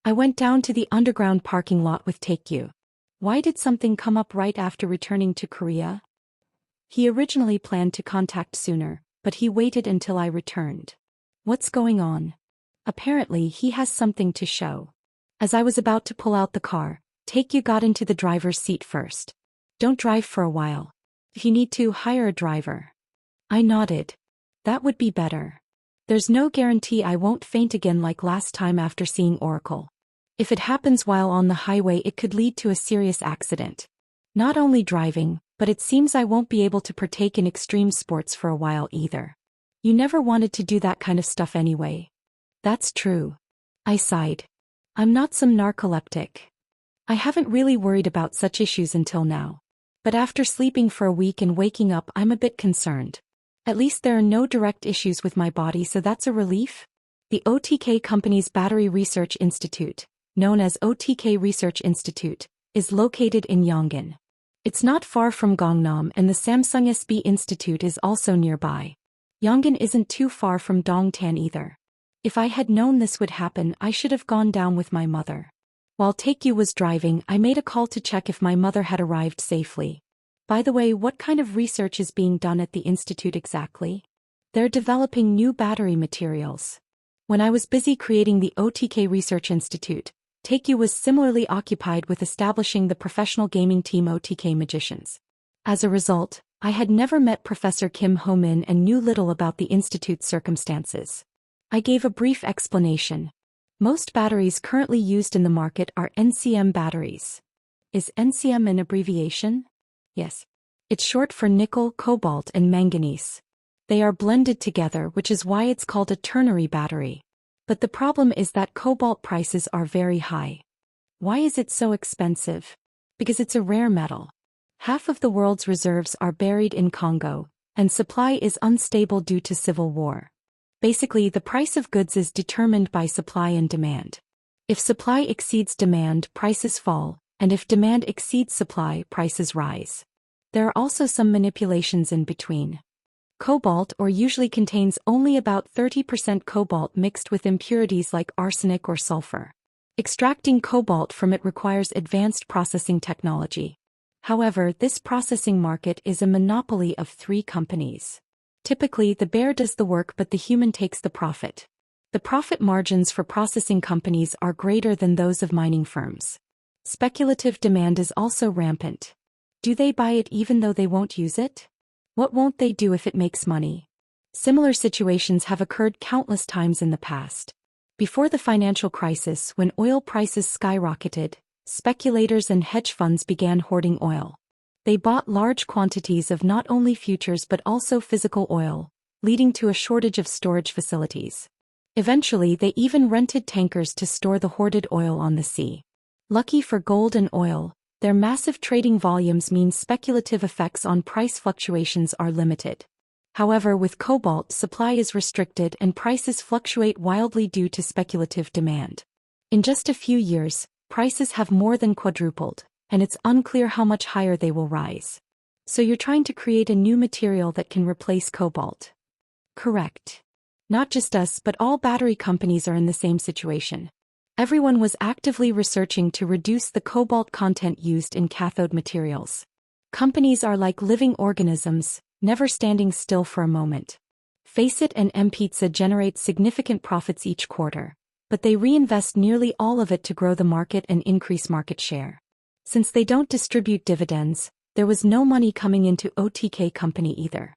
I went down to the underground parking lot with Taekyu. Why did something come up right after returning to Korea? He originally planned to contact sooner, but he waited until I returned. What's going on? Apparently he has something to show. As I was about to pull out the car, Taekyu got into the driver's seat first. Don't drive for a while. If you need to, hire a driver. I nodded. That would be better. There's no guarantee I won't faint again like last time after seeing Oracle. If it happens while on the highway, it could lead to a serious accident. Not only driving, but it seems I won't be able to partake in extreme sports for a while either. You never wanted to do that kind of stuff anyway. That's true. I sighed. I'm not some narcoleptic. I haven't really worried about such issues until now. But after sleeping for a week and waking up, I'm a bit concerned. At least there are no direct issues with my body, so that's a relief. The OTK Company's Battery Research Institute, known as OTK Research Institute, is located in Yongin. It's not far from Gangnam, and the Samsung SB Institute is also nearby. Yongin isn't too far from Dongtan either. If I had known this would happen, I should have gone down with my mother. While Taekyu was driving, I made a call to check if my mother had arrived safely. By the way, what kind of research is being done at the institute exactly? They're developing new battery materials. When I was busy creating the OTK Research Institute, Taekyu was similarly occupied with establishing the professional gaming team OTK Magicians. As a result, I had never met Professor Kim Ho-min and knew little about the institute's circumstances. I gave a brief explanation. Most batteries currently used in the market are NCM batteries. Is NCM an abbreviation? Yes. It's short for nickel, cobalt, and manganese. They are blended together, which is why it's called a ternary battery. But the problem is that cobalt prices are very high. Why is it so expensive? Because it's a rare metal. Half of the world's reserves are buried in Congo, and supply is unstable due to civil war. Basically, the price of goods is determined by supply and demand. If supply exceeds demand, prices fall, and if demand exceeds supply, prices rise. There are also some manipulations in between. Cobalt usually contains only about 30% cobalt mixed with impurities like arsenic or sulfur. Extracting cobalt from it requires advanced processing technology. However, this processing market is a monopoly of 3 companies. Typically, the bear does the work but the human takes the profit. The profit margins for processing companies are greater than those of mining firms. Speculative demand is also rampant. Do they buy it even though they won't use it? What won't they do if it makes money? Similar situations have occurred countless times in the past. Before the financial crisis, when oil prices skyrocketed, speculators and hedge funds began hoarding oil. They bought large quantities of not only futures but also physical oil, leading to a shortage of storage facilities. Eventually, they even rented tankers to store the hoarded oil on the sea. Lucky for gold and oil, their massive trading volumes mean speculative effects on price fluctuations are limited. However, with cobalt, supply is restricted and prices fluctuate wildly due to speculative demand. In just a few years, prices have more than quadrupled, and it's unclear how much higher they will rise. So you're trying to create a new material that can replace cobalt. Correct. Not just us, but all battery companies are in the same situation. Everyone was actively researching to reduce the cobalt content used in cathode materials. Companies are like living organisms, never standing still for a moment. Faceit and M-Pizza generate significant profits each quarter, but they reinvest nearly all of it to grow the market and increase market share. Since they don't distribute dividends, there was no money coming into OTK Company either.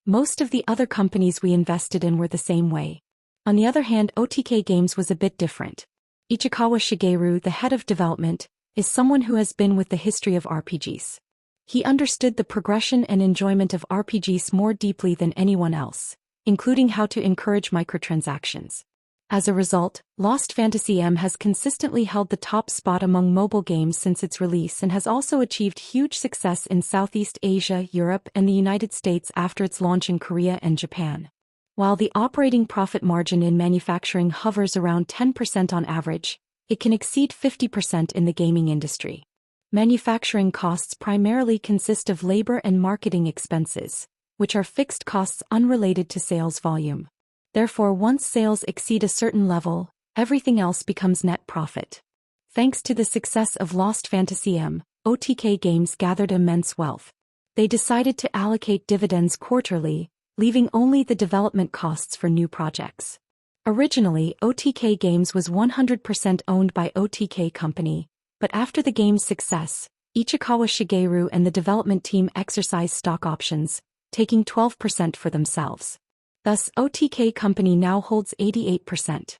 Most of the other companies we invested in were the same way. On the other hand, OTK Games was a bit different. Ichikawa Shigeru, the head of development, is someone who has been with the history of RPGs. He understood the progression and enjoyment of RPGs more deeply than anyone else, including how to encourage microtransactions. As a result, Lost Fantasy M has consistently held the top spot among mobile games since its release and has also achieved huge success in Southeast Asia, Europe, and the United States after its launch in Korea and Japan. While the operating profit margin in manufacturing hovers around 10% on average, it can exceed 50% in the gaming industry. Manufacturing costs primarily consist of labor and marketing expenses, which are fixed costs unrelated to sales volume. Therefore, once sales exceed a certain level, Everything else becomes net profit. Thanks to the success of Lost Fantasy M, OTK Games gathered immense wealth. They decided to allocate dividends quarterly, leaving only the development costs for new projects. Originally, OTK Games was 100% owned by OTK Company, but after the game's success, Ichikawa Shigeru and the development team exercised stock options, taking 12% for themselves. Thus, OTK Company now holds 88%.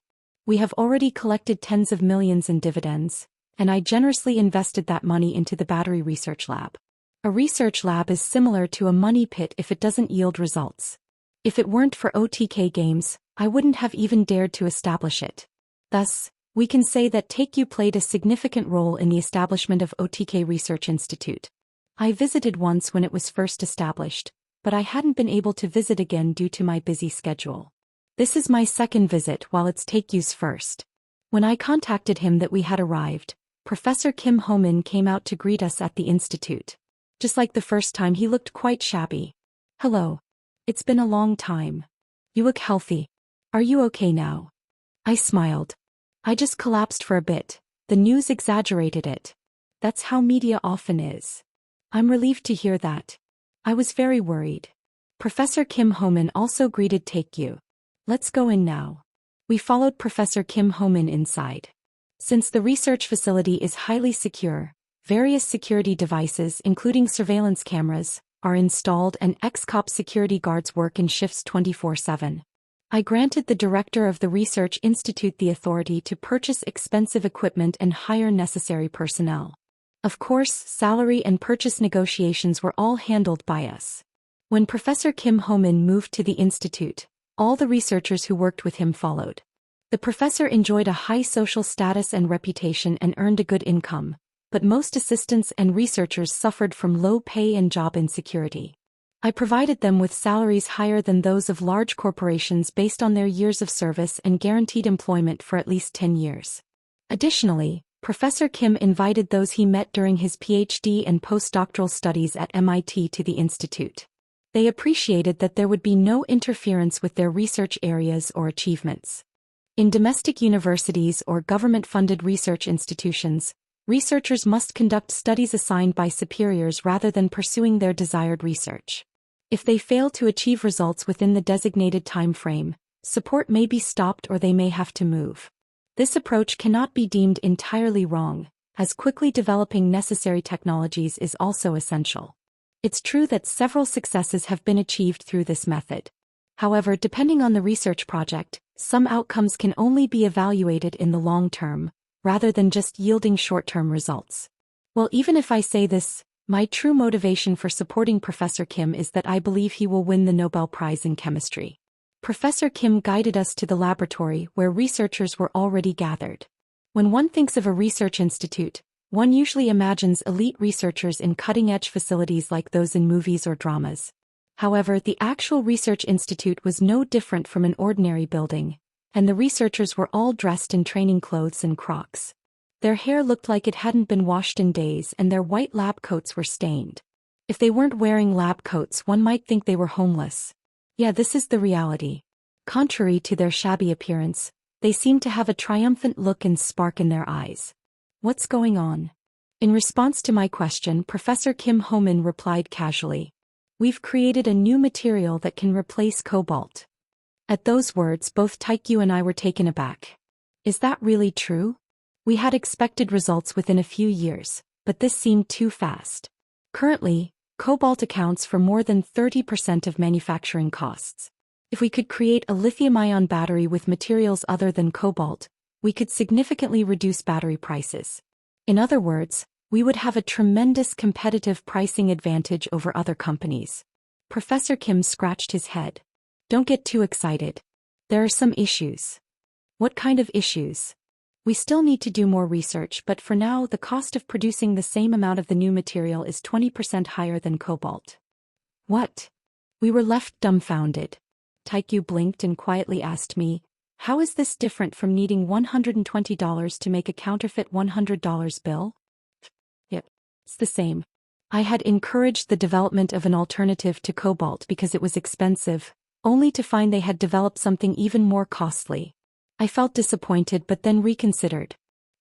We have already collected tens of millions in dividends, and I generously invested that money into the battery research lab. A research lab is similar to a money pit if it doesn't yield results. If it weren't for OTK Games, I wouldn't have even dared to establish it. Thus, we can say that Take-Two played a significant role in the establishment of OTK Research Institute. I visited once when it was first established, but I hadn't been able to visit again due to my busy schedule. This is my second visit while it's Take-Two's first. When I contacted him that we had arrived, Professor Kim Ho-min came out to greet us at the institute. Just like the first time, he looked quite shabby. "Hello. It's been a long time. You look healthy. Are you okay now?" I smiled. "I just collapsed for a bit. The news exaggerated it. That's how media often is." "I'm relieved to hear that. I was very worried." Professor Kim Ho-min also greeted Take-Two. "Let's go in now." We followed Professor Kim Ho-min inside. Since the research facility is highly secure, various security devices including surveillance cameras are installed and ex-cop security guards work in shifts 24/7. I granted the director of the Research Institute the authority to purchase expensive equipment and hire necessary personnel. Of course, salary and purchase negotiations were all handled by us. When Professor Kim Ho-min moved to the institute, all the researchers who worked with him followed. The professor enjoyed a high social status and reputation and earned a good income, but most assistants and researchers suffered from low pay and job insecurity. I provided them with salaries higher than those of large corporations based on their years of service and guaranteed employment for at least 10 years. Additionally, Professor Kim invited those he met during his PhD and postdoctoral studies at MIT to the institute. They appreciated that there would be no interference with their research areas or achievements. In domestic universities or government-funded research institutions, researchers must conduct studies assigned by superiors rather than pursuing their desired research. If they fail to achieve results within the designated time frame, support may be stopped or they may have to move. This approach cannot be deemed entirely wrong, as quickly developing necessary technologies is also essential. It's true that several successes have been achieved through this method. However, depending on the research project, some outcomes can only be evaluated in the long term, rather than just yielding short-term results. Well, even if I say this, my true motivation for supporting Professor Kim is that I believe he will win the Nobel Prize in Chemistry. Professor Kim guided us to the laboratory where researchers were already gathered. When one thinks of a research institute, one usually imagines elite researchers in cutting-edge facilities like those in movies or dramas. However, the actual research institute was no different from an ordinary building, and the researchers were all dressed in training clothes and Crocs. Their hair looked like it hadn't been washed in days and their white lab coats were stained. If they weren't wearing lab coats, one might think they were homeless. Yeah, this is the reality. Contrary to their shabby appearance, they seemed to have a triumphant look and spark in their eyes. "What's going on?" In response to my question, Professor Kim Ho-min replied casually, "We've created a new material that can replace cobalt." At those words, both Take-Two and I were taken aback. Is that really true? We had expected results within a few years, but this seemed too fast. Currently, cobalt accounts for more than 30% of manufacturing costs. If we could create a lithium-ion battery with materials other than cobalt, we could significantly reduce battery prices. In other words, we would have a tremendous competitive pricing advantage over other companies. Professor Kim scratched his head. "Don't get too excited. There are some issues." "What kind of issues?" "We still need to do more research, but for now the cost of producing the same amount of the new material is 20% higher than cobalt." "What?" We were left dumbfounded. Take-Two blinked and quietly asked me, "How is this different from needing $120 to make a counterfeit $100 bill?" "Yep, it's the same. I had encouraged the development of an alternative to cobalt because it was expensive, only to find they had developed something even more costly. I felt disappointed but then reconsidered.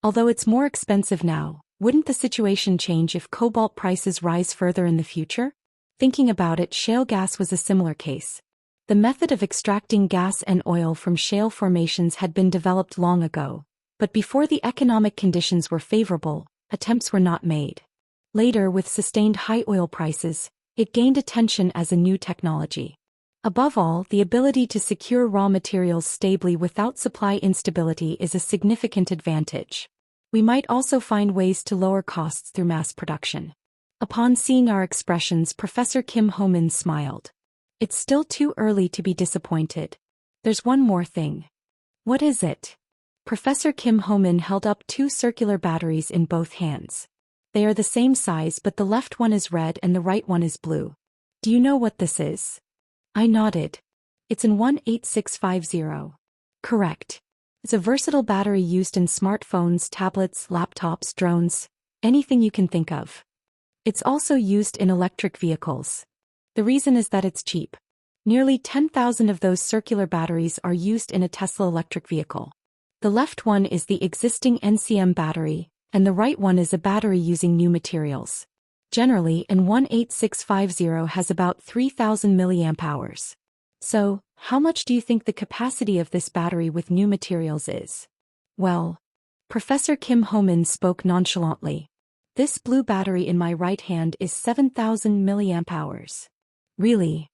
Although it's more expensive now, wouldn't the situation change if cobalt prices rise further in the future? Thinking about it, shale gas was a similar case. The method of extracting gas and oil from shale formations had been developed long ago, but before the economic conditions were favorable, attempts were not made. Later, with sustained high oil prices, it gained attention as a new technology. Above all, the ability to secure raw materials stably without supply instability is a significant advantage. We might also find ways to lower costs through mass production. Upon seeing our expressions, Professor Kim Ho-min smiled. It's still too early to be disappointed. There's one more thing. What is it? Professor Kim Ho-min held up two circular batteries in both hands. They are the same size, but the left one is red and the right one is blue. Do you know what this is? I nodded. It's an 18650. Correct. It's a versatile battery used in smartphones, tablets, laptops, drones, anything you can think of. It's also used in electric vehicles. The reason is that it's cheap. Nearly 10,000 of those circular batteries are used in a Tesla electric vehicle. The left one is the existing NCM battery, and the right one is a battery using new materials. Generally, an 18650 has about 3,000 mAh. So, how much do you think the capacity of this battery with new materials is? Well, Professor Kim Ho-min spoke nonchalantly. This blue battery in my right hand is 7,000 mAh. Really?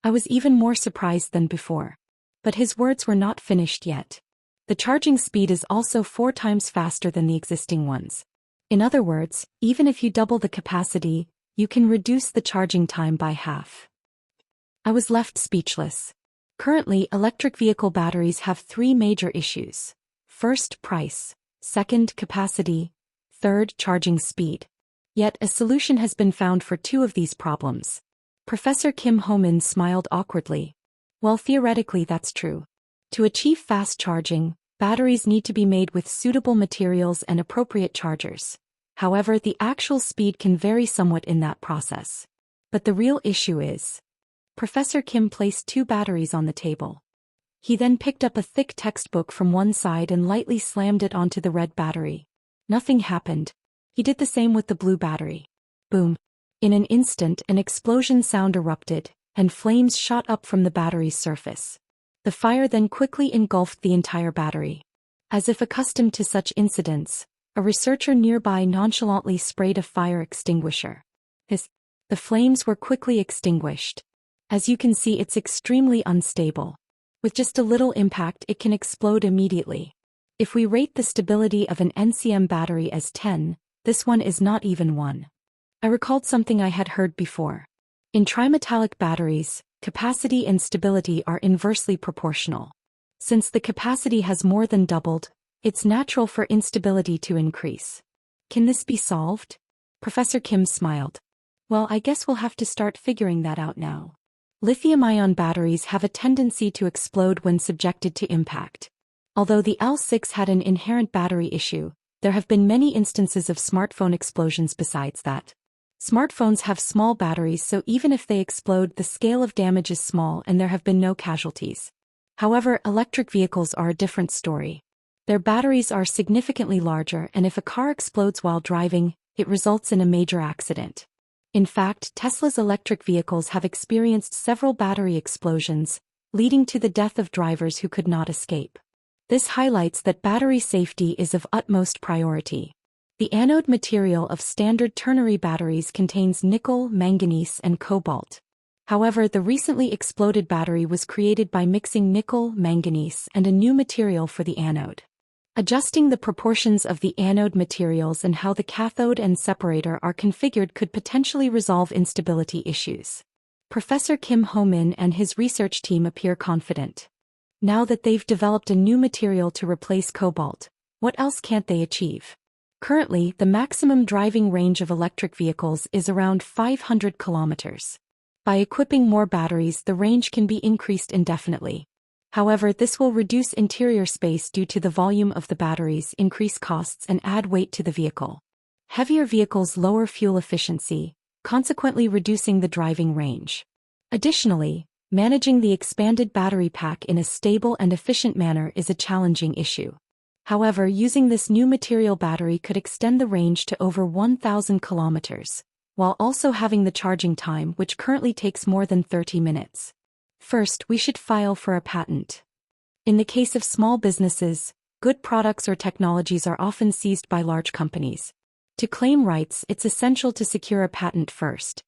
I was even more surprised than before. But his words were not finished yet. The charging speed is also 4 times faster than the existing ones. In other words, even if you double the capacity, you can reduce the charging time by half. I was left speechless. Currently, electric vehicle batteries have 3 major issues. First, price. Second, capacity. Third, charging speed. Yet, a solution has been found for 2 of these problems. Professor Kim Ho-min smiled awkwardly. Well, theoretically that's true. To achieve fast charging, batteries need to be made with suitable materials and appropriate chargers. However, the actual speed can vary somewhat in that process. But the real issue is... Professor Kim placed 2 batteries on the table. He then picked up a thick textbook from one side and lightly slammed it onto the red battery. Nothing happened. He did the same with the blue battery. Boom. In an instant, an explosion sound erupted, and flames shot up from the battery's surface. The fire then quickly engulfed the entire battery. As if accustomed to such incidents, a researcher nearby nonchalantly sprayed a fire extinguisher. The flames were quickly extinguished. As you can see, it's extremely unstable. With just a little impact, it can explode immediately. If we rate the stability of an NCM battery as 10, this one is not even 1. I recalled something I had heard before. In trimetallic batteries, capacity and stability are inversely proportional. Since the capacity has more than doubled, it's natural for instability to increase. Can this be solved? Professor Kim smiled. Well, I guess we'll have to start figuring that out now. Lithium-ion batteries have a tendency to explode when subjected to impact. Although the L6 had an inherent battery issue, there have been many instances of smartphone explosions besides that. Smartphones have small batteries, so even if they explode, the scale of damage is small and there have been no casualties. However, electric vehicles are a different story. Their batteries are significantly larger, and if a car explodes while driving, it results in a major accident. In fact, Tesla's electric vehicles have experienced several battery explosions, leading to the death of drivers who could not escape. This highlights that battery safety is of utmost priority. The anode material of standard ternary batteries contains nickel, manganese, and cobalt. However, the recently exploded battery was created by mixing nickel, manganese, and a new material for the anode. Adjusting the proportions of the anode materials and how the cathode and separator are configured could potentially resolve instability issues. Professor Kim Ho-min and his research team appear confident. Now that they've developed a new material to replace cobalt, what else can't they achieve? Currently, the maximum driving range of electric vehicles is around 500 kilometers. By equipping more batteries, the range can be increased indefinitely. However, this will reduce interior space due to the volume of the batteries, increase costs, and add weight to the vehicle. Heavier vehicles lower fuel efficiency, consequently reducing the driving range. Additionally, Managing the expanded battery pack in a stable and efficient manner is a challenging issue. However, using this new material battery could extend the range to over 1,000 kilometers, while also having the charging time which currently takes more than 30 minutes. First, we should file for a patent. In the case of small businesses, good products or technologies are often seized by large companies. To claim rights, it's essential to secure a patent first.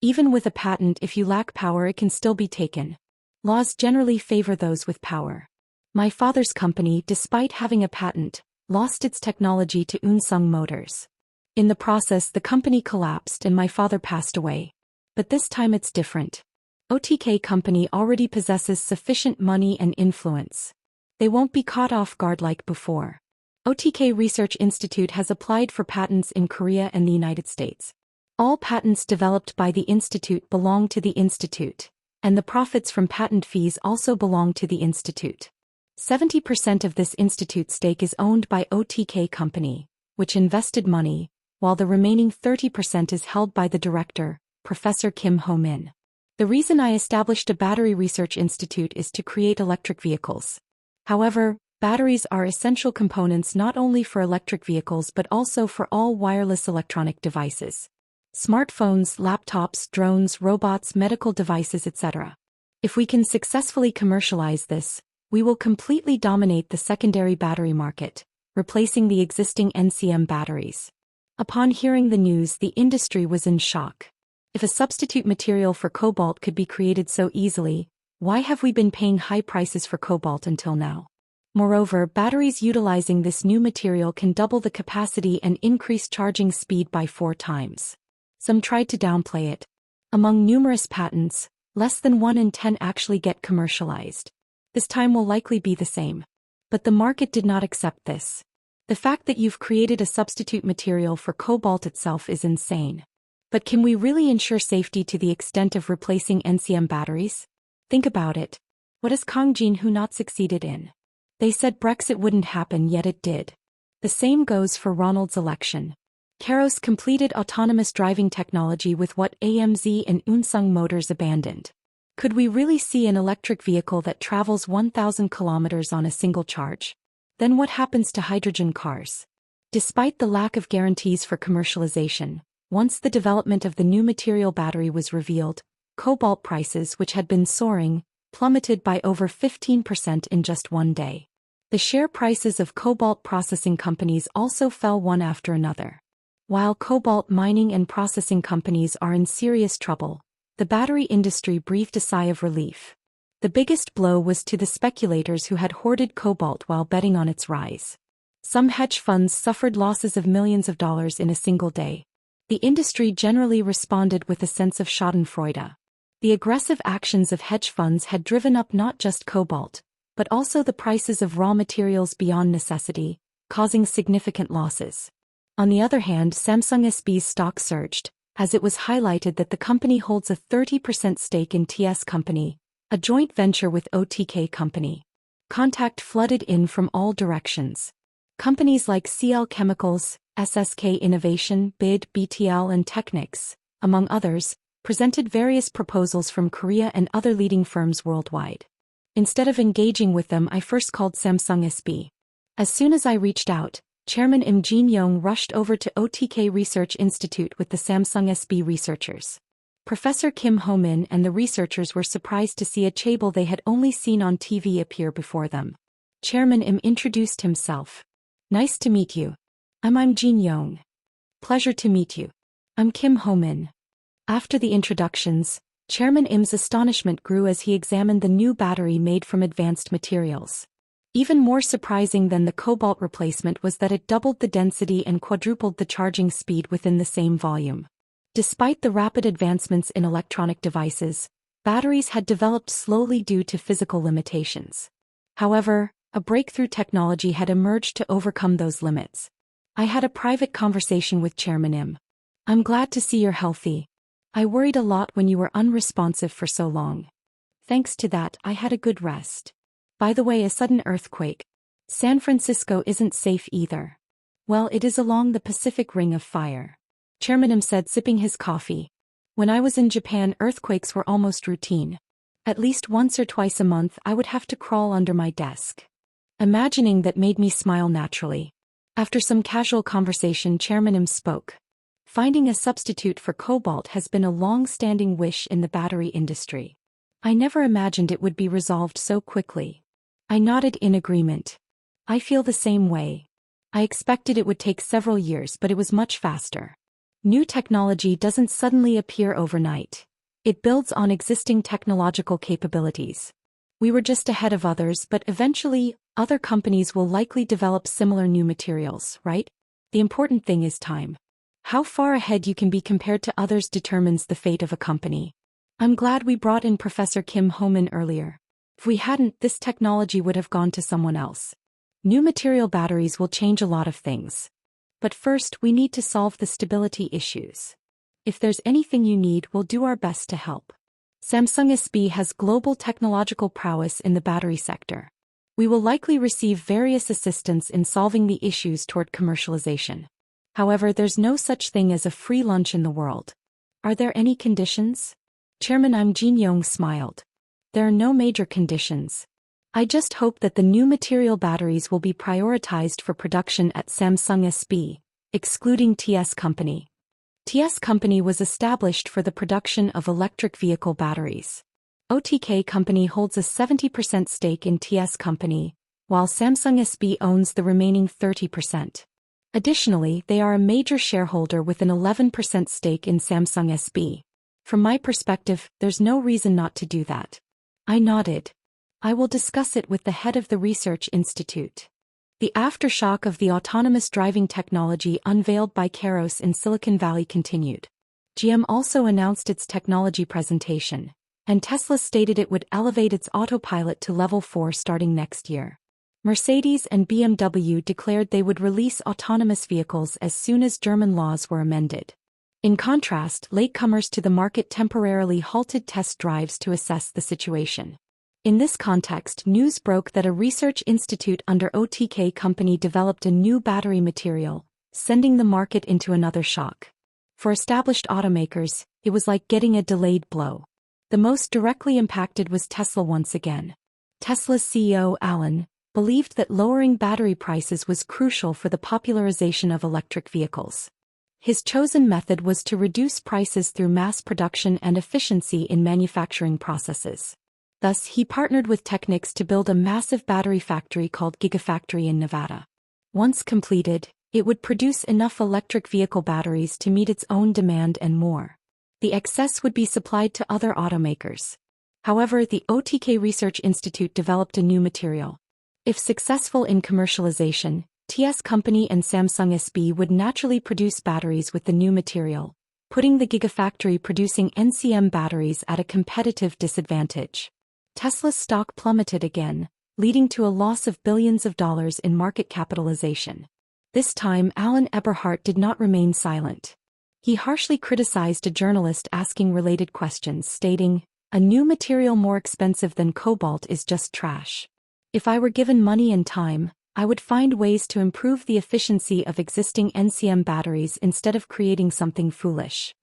Even with a patent, if you lack power, it can still be taken. Laws generally favor those with power. My father's company, despite having a patent, lost its technology to Unsung Motors. In the process, the company collapsed and my father passed away. But this time it's different. OTK company already possesses sufficient money and influence. They won't be caught off guard like before. OTK Research Institute has applied for patents in Korea and the United States. All patents developed by the institute belong to the institute, and the profits from patent fees also belong to the institute. 70% of this institute stake is owned by OTK company, which invested money, while the remaining 30% is held by the director, Professor Kim Ho-min. The reason I established a battery research institute is to create electric vehicles. However, batteries are essential components not only for electric vehicles but also for all wireless electronic devices. Smartphones, laptops, drones, robots, medical devices, etc. If we can successfully commercialize this, we will completely dominate the secondary battery market, replacing the existing NCM batteries. Upon hearing the news, the industry was in shock. If a substitute material for cobalt could be created so easily, why have we been paying high prices for cobalt until now? Moreover, batteries utilizing this new material can double the capacity and increase charging speed by 4 times. Some tried to downplay it. Among numerous patents, less than 1 in 10 actually get commercialized. This time will likely be the same. But the market did not accept this. The fact that you've created a substitute material for cobalt itself is insane. But can we really ensure safety to the extent of replacing NCM batteries? Think about it. What has Kang Jin-woo not succeeded in? They said Brexit wouldn't happen, yet it did. The same goes for Ronald's election. Karos completed autonomous driving technology with what AMZ and Unsung Motors abandoned. Could we really see an electric vehicle that travels 1,000 kilometers on a single charge? Then what happens to hydrogen cars? Despite the lack of guarantees for commercialization, once the development of the new material battery was revealed, cobalt prices, which had been soaring, plummeted by over 15% in just one day. The share prices of cobalt processing companies also fell one after another. While cobalt mining and processing companies are in serious trouble, the battery industry breathed a sigh of relief. The biggest blow was to the speculators who had hoarded cobalt while betting on its rise. Some hedge funds suffered losses of millions of dollars in a single day. The industry generally responded with a sense of schadenfreude. The aggressive actions of hedge funds had driven up not just cobalt, but also the prices of raw materials beyond necessity, causing significant losses. On the other hand, Samsung SB's stock surged, as it was highlighted that the company holds a 30% stake in TS Company, a joint venture with OTK Company. Contact flooded in from all directions. Companies like CL Chemicals, SSK Innovation, BID, BTL and Technics, among others, presented various proposals from Korea and other leading firms worldwide. Instead of engaging with them, I first called Samsung SB. As soon as I reached out, Chairman Im Jin-young rushed over to OTK Research Institute with the Samsung SB researchers. Professor Kim Ho-min and the researchers were surprised to see a chaebol they had only seen on TV appear before them. Chairman Im introduced himself. Nice to meet you. I'm Im Jin-young. Pleasure to meet you. I'm Kim Ho-min. After the introductions, Chairman Im's astonishment grew as he examined the new battery made from advanced materials. Even more surprising than the cobalt replacement was that it doubled the density and quadrupled the charging speed within the same volume. Despite the rapid advancements in electronic devices, batteries had developed slowly due to physical limitations. However, a breakthrough technology had emerged to overcome those limits. I had a private conversation with Chairman Im. I'm glad to see you're healthy. I worried a lot when you were unresponsive for so long. Thanks to that, I had a good rest. By the way, a sudden earthquake. San Francisco isn't safe either. Well, it is along the Pacific Ring of Fire. Chairman Im said, sipping his coffee. When I was in Japan, earthquakes were almost routine. At least once or twice a month I would have to crawl under my desk. Imagining that made me smile naturally. After some casual conversation, Chairman Im spoke. Finding a substitute for cobalt has been a long-standing wish in the battery industry. I never imagined it would be resolved so quickly. I nodded in agreement. I feel the same way. I expected it would take several years, but it was much faster. New technology doesn't suddenly appear overnight. It builds on existing technological capabilities. We were just ahead of others, but eventually, other companies will likely develop similar new materials, right? The important thing is time. How far ahead you can be compared to others determines the fate of a company. I'm glad we brought in Professor Kim Ho-min earlier. If we hadn't, this technology would have gone to someone else. New material batteries will change a lot of things. But first, we need to solve the stability issues. If there's anything you need, we'll do our best to help. Samsung SB has global technological prowess in the battery sector. We will likely receive various assistance in solving the issues toward commercialization. However, there's no such thing as a free lunch in the world. Are there any conditions? Chairman Im Jin-yong smiled. There are no major conditions. I just hope that the new material batteries will be prioritized for production at Samsung SB, excluding TS Company. TS Company was established for the production of electric vehicle batteries. OTK Company holds a 70% stake in TS Company, while Samsung SB owns the remaining 30%. Additionally, they are a major shareholder with an 11% stake in Samsung SB. From my perspective, there's no reason not to do that. I nodded. I will discuss it with the head of the research institute. The aftershock of the autonomous driving technology unveiled by Kairos in Silicon Valley continued. GM also announced its technology presentation, and Tesla stated it would elevate its autopilot to level 4 starting next year. Mercedes and BMW declared they would release autonomous vehicles as soon as German laws were amended. In contrast, latecomers to the market temporarily halted test drives to assess the situation. In this context, news broke that a research institute under OTK Company developed a new battery material, sending the market into another shock. For established automakers, it was like getting a delayed blow. The most directly impacted was Tesla once again. Tesla's CEO, Alan, believed that lowering battery prices was crucial for the popularization of electric vehicles. His chosen method was to reduce prices through mass production and efficiency in manufacturing processes. Thus, he partnered with Technics to build a massive battery factory called Gigafactory in Nevada. Once completed, it would produce enough electric vehicle batteries to meet its own demand and more. The excess would be supplied to other automakers. However, the OTK Research Institute developed a new material. If successful in commercialization, TS Company and Samsung SB would naturally produce batteries with the new material, putting the Gigafactory producing NCM batteries at a competitive disadvantage. Tesla's stock plummeted again, leading to a loss of billions of dollars in market capitalization. This time, Alan Eberhardt did not remain silent. He harshly criticized a journalist asking related questions, stating, "A new material more expensive than cobalt is just trash. If I were given money and time, I would find ways to improve the efficiency of existing NCM batteries instead of creating something foolish."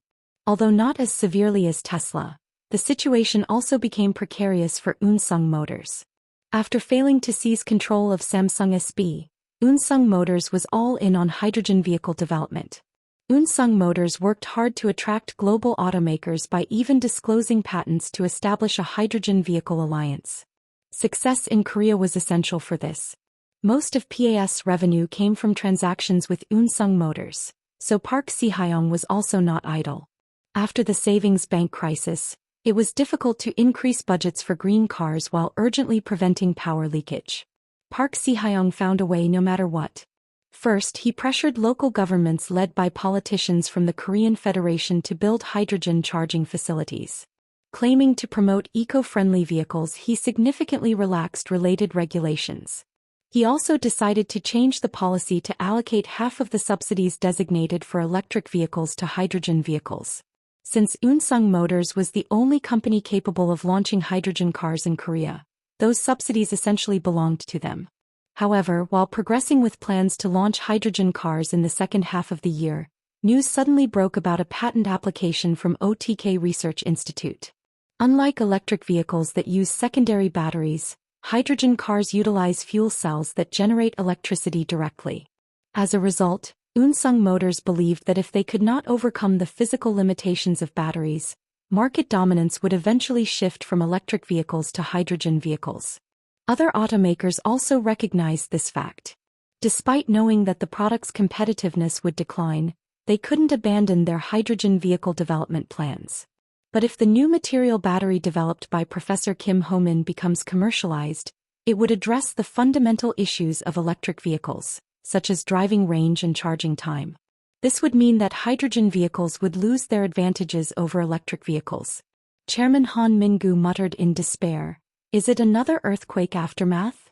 Although not as severely as Tesla, the situation also became precarious for Unsung Motors. After failing to seize control of Samsung SB, Unsung Motors was all in on hydrogen vehicle development. Unsung Motors worked hard to attract global automakers by even disclosing patents to establish a hydrogen vehicle alliance. Success in Korea was essential for this. Most of PAS revenue came from transactions with Unsung Motors, so Park Si-hyung was also not idle. After the savings bank crisis, it was difficult to increase budgets for green cars while urgently preventing power leakage. Park Si-hyung found a way no matter what. First, he pressured local governments led by politicians from the Korean Federation to build hydrogen charging facilities. Claiming to promote eco-friendly vehicles, he significantly relaxed related regulations. He also decided to change the policy to allocate half of the subsidies designated for electric vehicles to hydrogen vehicles. Since Unsung Motors was the only company capable of launching hydrogen cars in Korea, those subsidies essentially belonged to them. However, while progressing with plans to launch hydrogen cars in the second half of the year, news suddenly broke about a patent application from OTK Research Institute. Unlike electric vehicles that use secondary batteries, hydrogen cars utilize fuel cells that generate electricity directly. As a result, Unsung Motors believed that if they could not overcome the physical limitations of batteries, market dominance would eventually shift from electric vehicles to hydrogen vehicles. Other automakers also recognized this fact. Despite knowing that the product's competitiveness would decline, they couldn't abandon their hydrogen vehicle development plans. But if the new material battery developed by Professor Kim Ho-min becomes commercialized, it would address the fundamental issues of electric vehicles, such as driving range and charging time. This would mean that hydrogen vehicles would lose their advantages over electric vehicles. Chairman Han Min-gu muttered in despair, "Is it another earthquake aftermath?"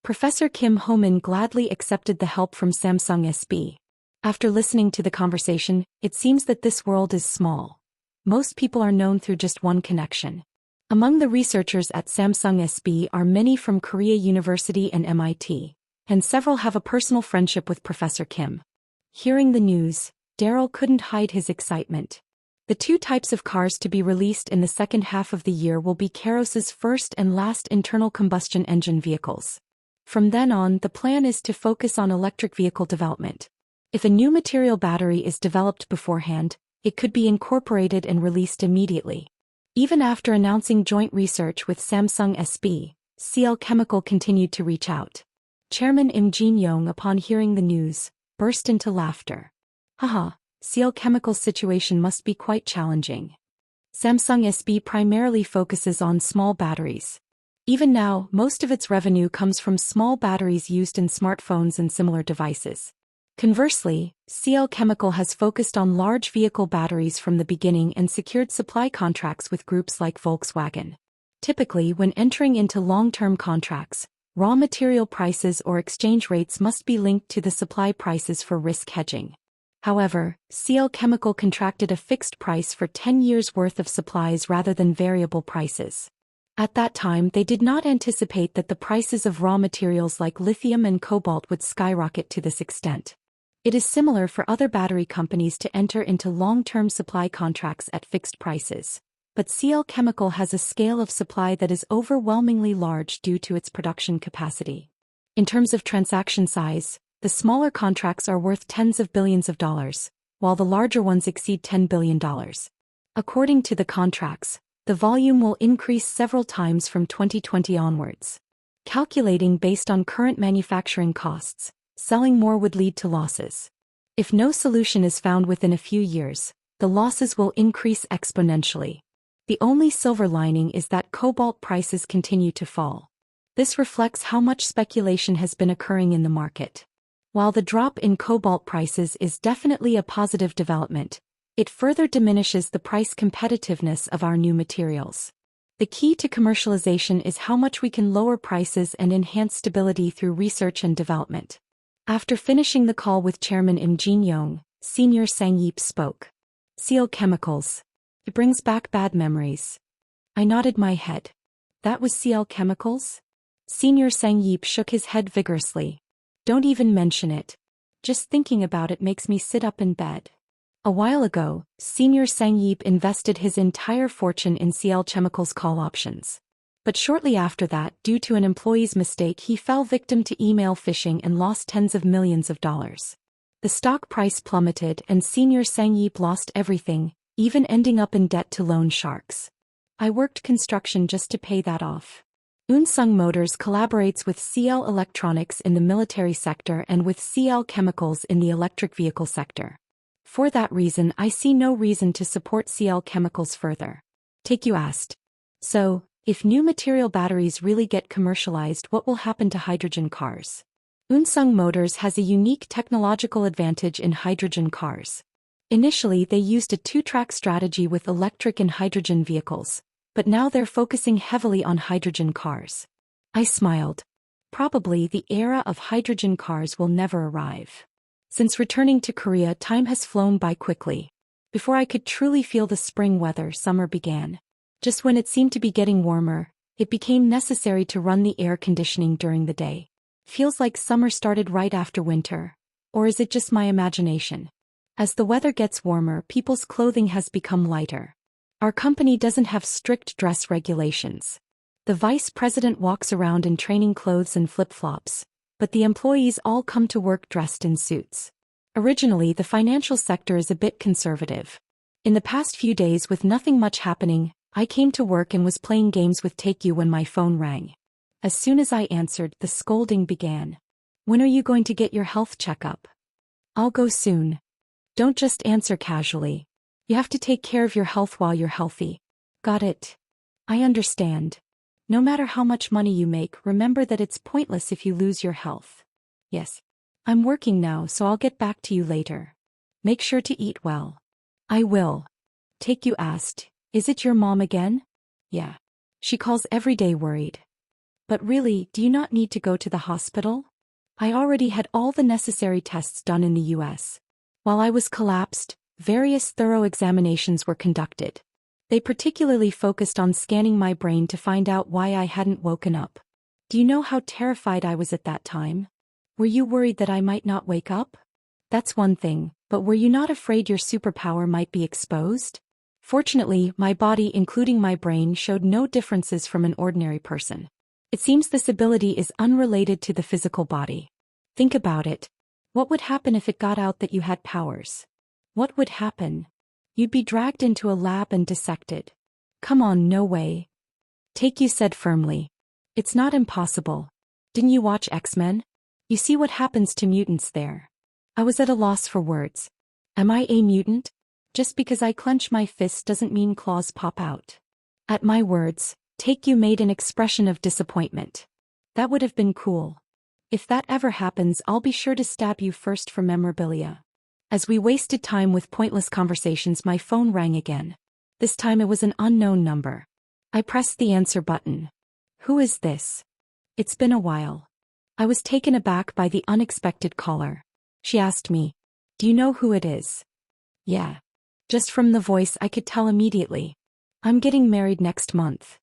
Professor Kim Ho-min gladly accepted the help from Samsung SB. After listening to the conversation, it seems that this world is small. Most people are known through just one connection. Among the researchers at Samsung SB are many from Korea University and MIT, and several have a personal friendship with Professor Kim. Hearing the news, Daryl couldn't hide his excitement. The two types of cars to be released in the second half of the year will be Keros's first and last internal combustion engine vehicles. From then on, the plan is to focus on electric vehicle development. If a new material battery is developed beforehand, it could be incorporated and released immediately. Even after announcing joint research with Samsung SB, CL Chemical continued to reach out. Chairman Im Jin-young, upon hearing the news, burst into laughter. Haha, CL Chemical's situation must be quite challenging. Samsung SB primarily focuses on small batteries. Even now, most of its revenue comes from small batteries used in smartphones and similar devices. Conversely, CL Chemical has focused on large vehicle batteries from the beginning and secured supply contracts with groups like Volkswagen. Typically, when entering into long-term contracts, raw material prices or exchange rates must be linked to the supply prices for risk hedging. However, CL Chemical contracted a fixed price for 10 years' worth of supplies rather than variable prices. At that time, they did not anticipate that the prices of raw materials like lithium and cobalt would skyrocket to this extent. It is similar for other battery companies to enter into long-term supply contracts at fixed prices, but CL Chemical has a scale of supply that is overwhelmingly large due to its production capacity. In terms of transaction size, the smaller contracts are worth tens of billions of dollars, while the larger ones exceed $10 billion. According to the contracts, the volume will increase several times from 2020 onwards. Calculating based on current manufacturing costs, selling more would lead to losses. If no solution is found within a few years, the losses will increase exponentially. The only silver lining is that cobalt prices continue to fall. This reflects how much speculation has been occurring in the market. While the drop in cobalt prices is definitely a positive development, it further diminishes the price competitiveness of our new materials. The key to commercialization is how much we can lower prices and enhance stability through research and development. After finishing the call with Chairman Im Jin-young, Senior Sang-yeep spoke. CL Chemicals. It brings back bad memories. I nodded my head. That was CL Chemicals? Senior Sang-yeep shook his head vigorously. Don't even mention it. Just thinking about it makes me sit up in bed. A while ago, Senior Sang-yeep invested his entire fortune in CL Chemicals call options. But shortly after that, due to an employee's mistake, he fell victim to email phishing and lost tens of millions of dollars. The stock price plummeted and Senior Sang-yeep lost everything, even ending up in debt to loan sharks. I worked construction just to pay that off. Unsung Motors collaborates with CL Electronics in the military sector and with CL Chemicals in the electric vehicle sector. For that reason, I see no reason to support CL Chemicals further. Taekyu asked. So, if new material batteries really get commercialized, what will happen to hydrogen cars? Unsung Motors has a unique technological advantage in hydrogen cars. Initially, they used a two-track strategy with electric and hydrogen vehicles, but now they're focusing heavily on hydrogen cars. I smiled. Probably the era of hydrogen cars will never arrive. Since returning to Korea, time has flown by quickly. Before I could truly feel the spring weather, summer began. Just when it seemed to be getting warmer, it became necessary to run the air conditioning during the day. Feels like summer started right after winter. Or is it just my imagination? As the weather gets warmer, people's clothing has become lighter. Our company doesn't have strict dress regulations. The vice president walks around in training clothes and flip-flops, but the employees all come to work dressed in suits. Originally, the financial sector is a bit conservative. In the past few days, with nothing much happening, I came to work and was playing games with Take You when my phone rang. As soon as I answered, the scolding began. When are you going to get your health checkup? I'll go soon. Don't just answer casually. You have to take care of your health while you're healthy. Got it. I understand. No matter how much money you make, remember that it's pointless if you lose your health. Yes. I'm working now, so I'll get back to you later. Make sure to eat well. I will. Take You asked, is it your mom again? Yeah. She calls every day worried. But really, do you not need to go to the hospital? I already had all the necessary tests done in the US. While I was collapsed, various thorough examinations were conducted. They particularly focused on scanning my brain to find out why I hadn't woken up. Do you know how terrified I was at that time? Were you worried that I might not wake up? That's one thing, but were you not afraid your superpower might be exposed? Fortunately, my body, including my brain, showed no differences from an ordinary person. It seems this ability is unrelated to the physical body. Think about it. What would happen if it got out that you had powers? What would happen? You'd be dragged into a lab and dissected. Come on, no way. Take You said firmly. It's not impossible. Didn't you watch X-Men? You see what happens to mutants there. I was at a loss for words. Am I a mutant? Just because I clench my fist doesn't mean claws pop out. At my words, Take You made an expression of disappointment. That would have been cool. If that ever happens, I'll be sure to stab you first for memorabilia. As we wasted time with pointless conversations, my phone rang again. This time it was an unknown number. I pressed the answer button. Who is this? It's been a while. I was taken aback by the unexpected caller. She asked me, do you know who it is? Yeah. Just from the voice I could tell immediately. I'm getting married next month.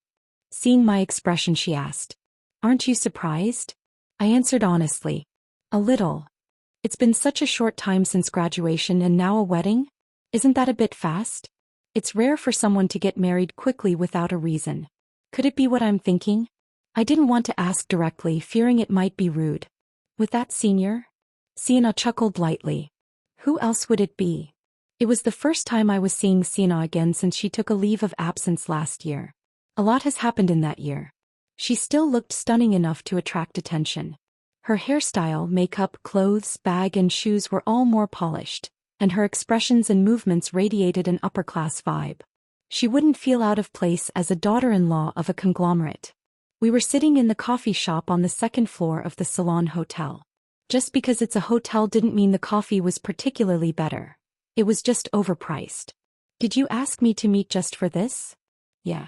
Seeing my expression, she asked, aren't you surprised? I answered honestly. A little. It's been such a short time since graduation and now a wedding? Isn't that a bit fast? It's rare for someone to get married quickly without a reason. Could it be what I'm thinking? I didn't want to ask directly, fearing it might be rude. With that senior? Sienna chuckled lightly. Who else would it be? It was the first time I was seeing Sienna again since she took a leave of absence last year. A lot has happened in that year. She still looked stunning enough to attract attention. Her hairstyle, makeup, clothes, bag and shoes were all more polished, and her expressions and movements radiated an upper-class vibe. She wouldn't feel out of place as a daughter-in-law of a conglomerate. We were sitting in the coffee shop on the second floor of the Salon Hotel. Just because it's a hotel didn't mean the coffee was particularly better. It was just overpriced. Did you ask me to meet just for this? Yeah.